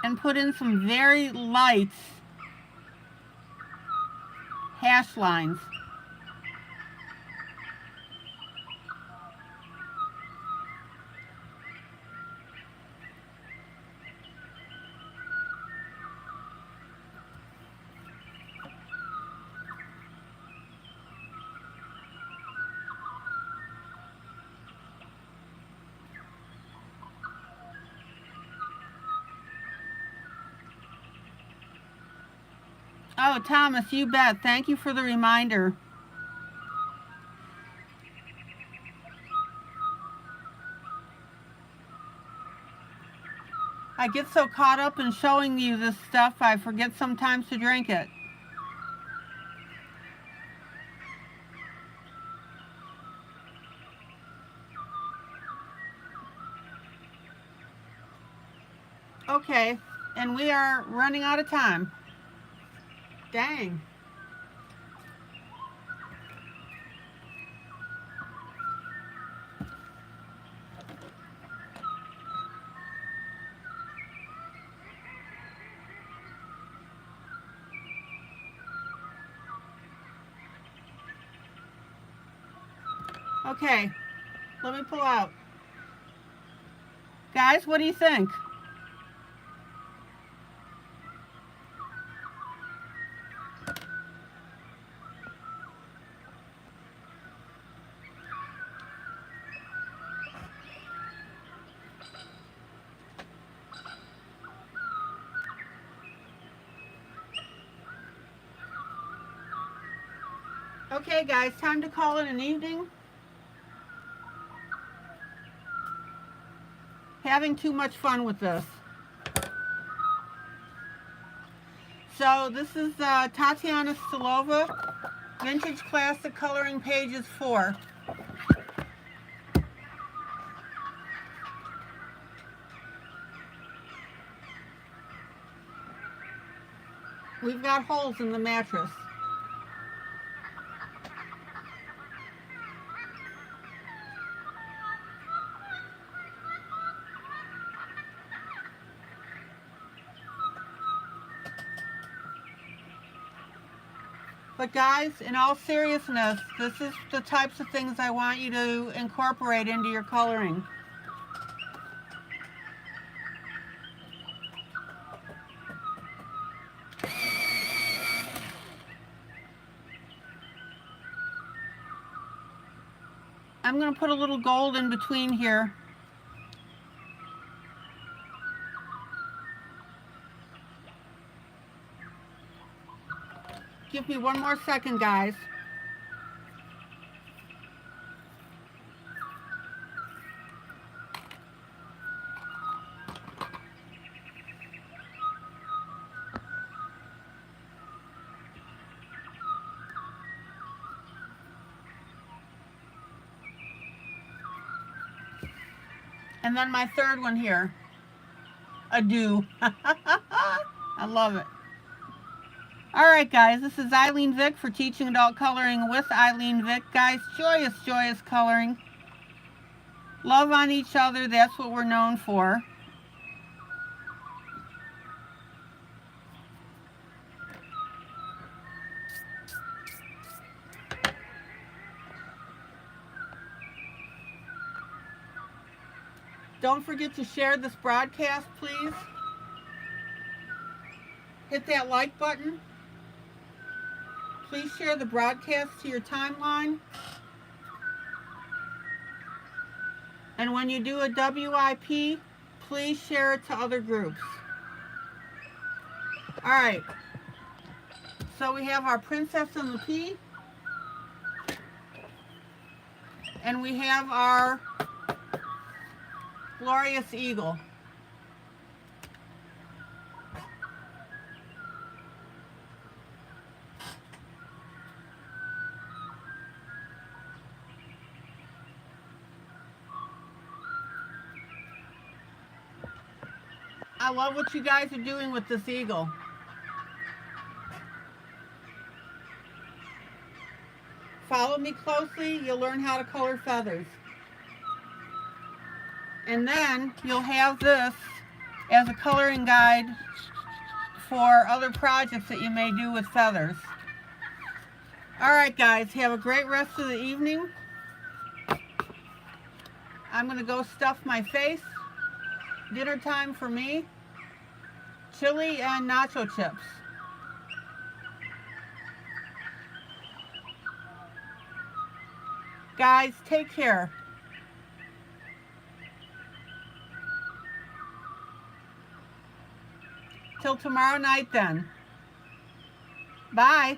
and put in some very light hash lines. Oh, Thomas, you bet. Thank you for the reminder. I get so caught up in showing you this stuff, I forget sometimes to drink it. Okay, and we are running out of time. Dang. Okay, let me pull out. Guys, what do you think? Okay, guys, time to call it an evening. Having too much fun with this. So this is Tatiana Stolova, Vintage Classic Coloring, pages 4. We've got holes in the mattress. But guys, in all seriousness, this is the types of things I want you to incorporate into your coloring. I'm going to put a little gold in between here. Give me one more second, guys. And then my third one here. Adieu. I love it. Alright guys, this is ILene Vick for Teaching Adult Coloring with ILene Vick. Guys, joyous, joyous coloring. Love on each other, that's what we're known for. Don't forget to share this broadcast, please. Hit that like button. Please share the broadcast to your timeline. And when you do a WIP, please share it to other groups. Alright, so we have our Princess and the Pea. And we have our Glorious Eagle. I love what you guys are doing with this eagle. Follow me closely, you'll learn how to color feathers. And then you'll have this as a coloring guide for other projects that you may do with feathers. Alright guys, have a great rest of the evening. I'm going to go stuff my face. Dinner time for me. Chili and nacho chips. Guys, take care. Till tomorrow night then. Bye.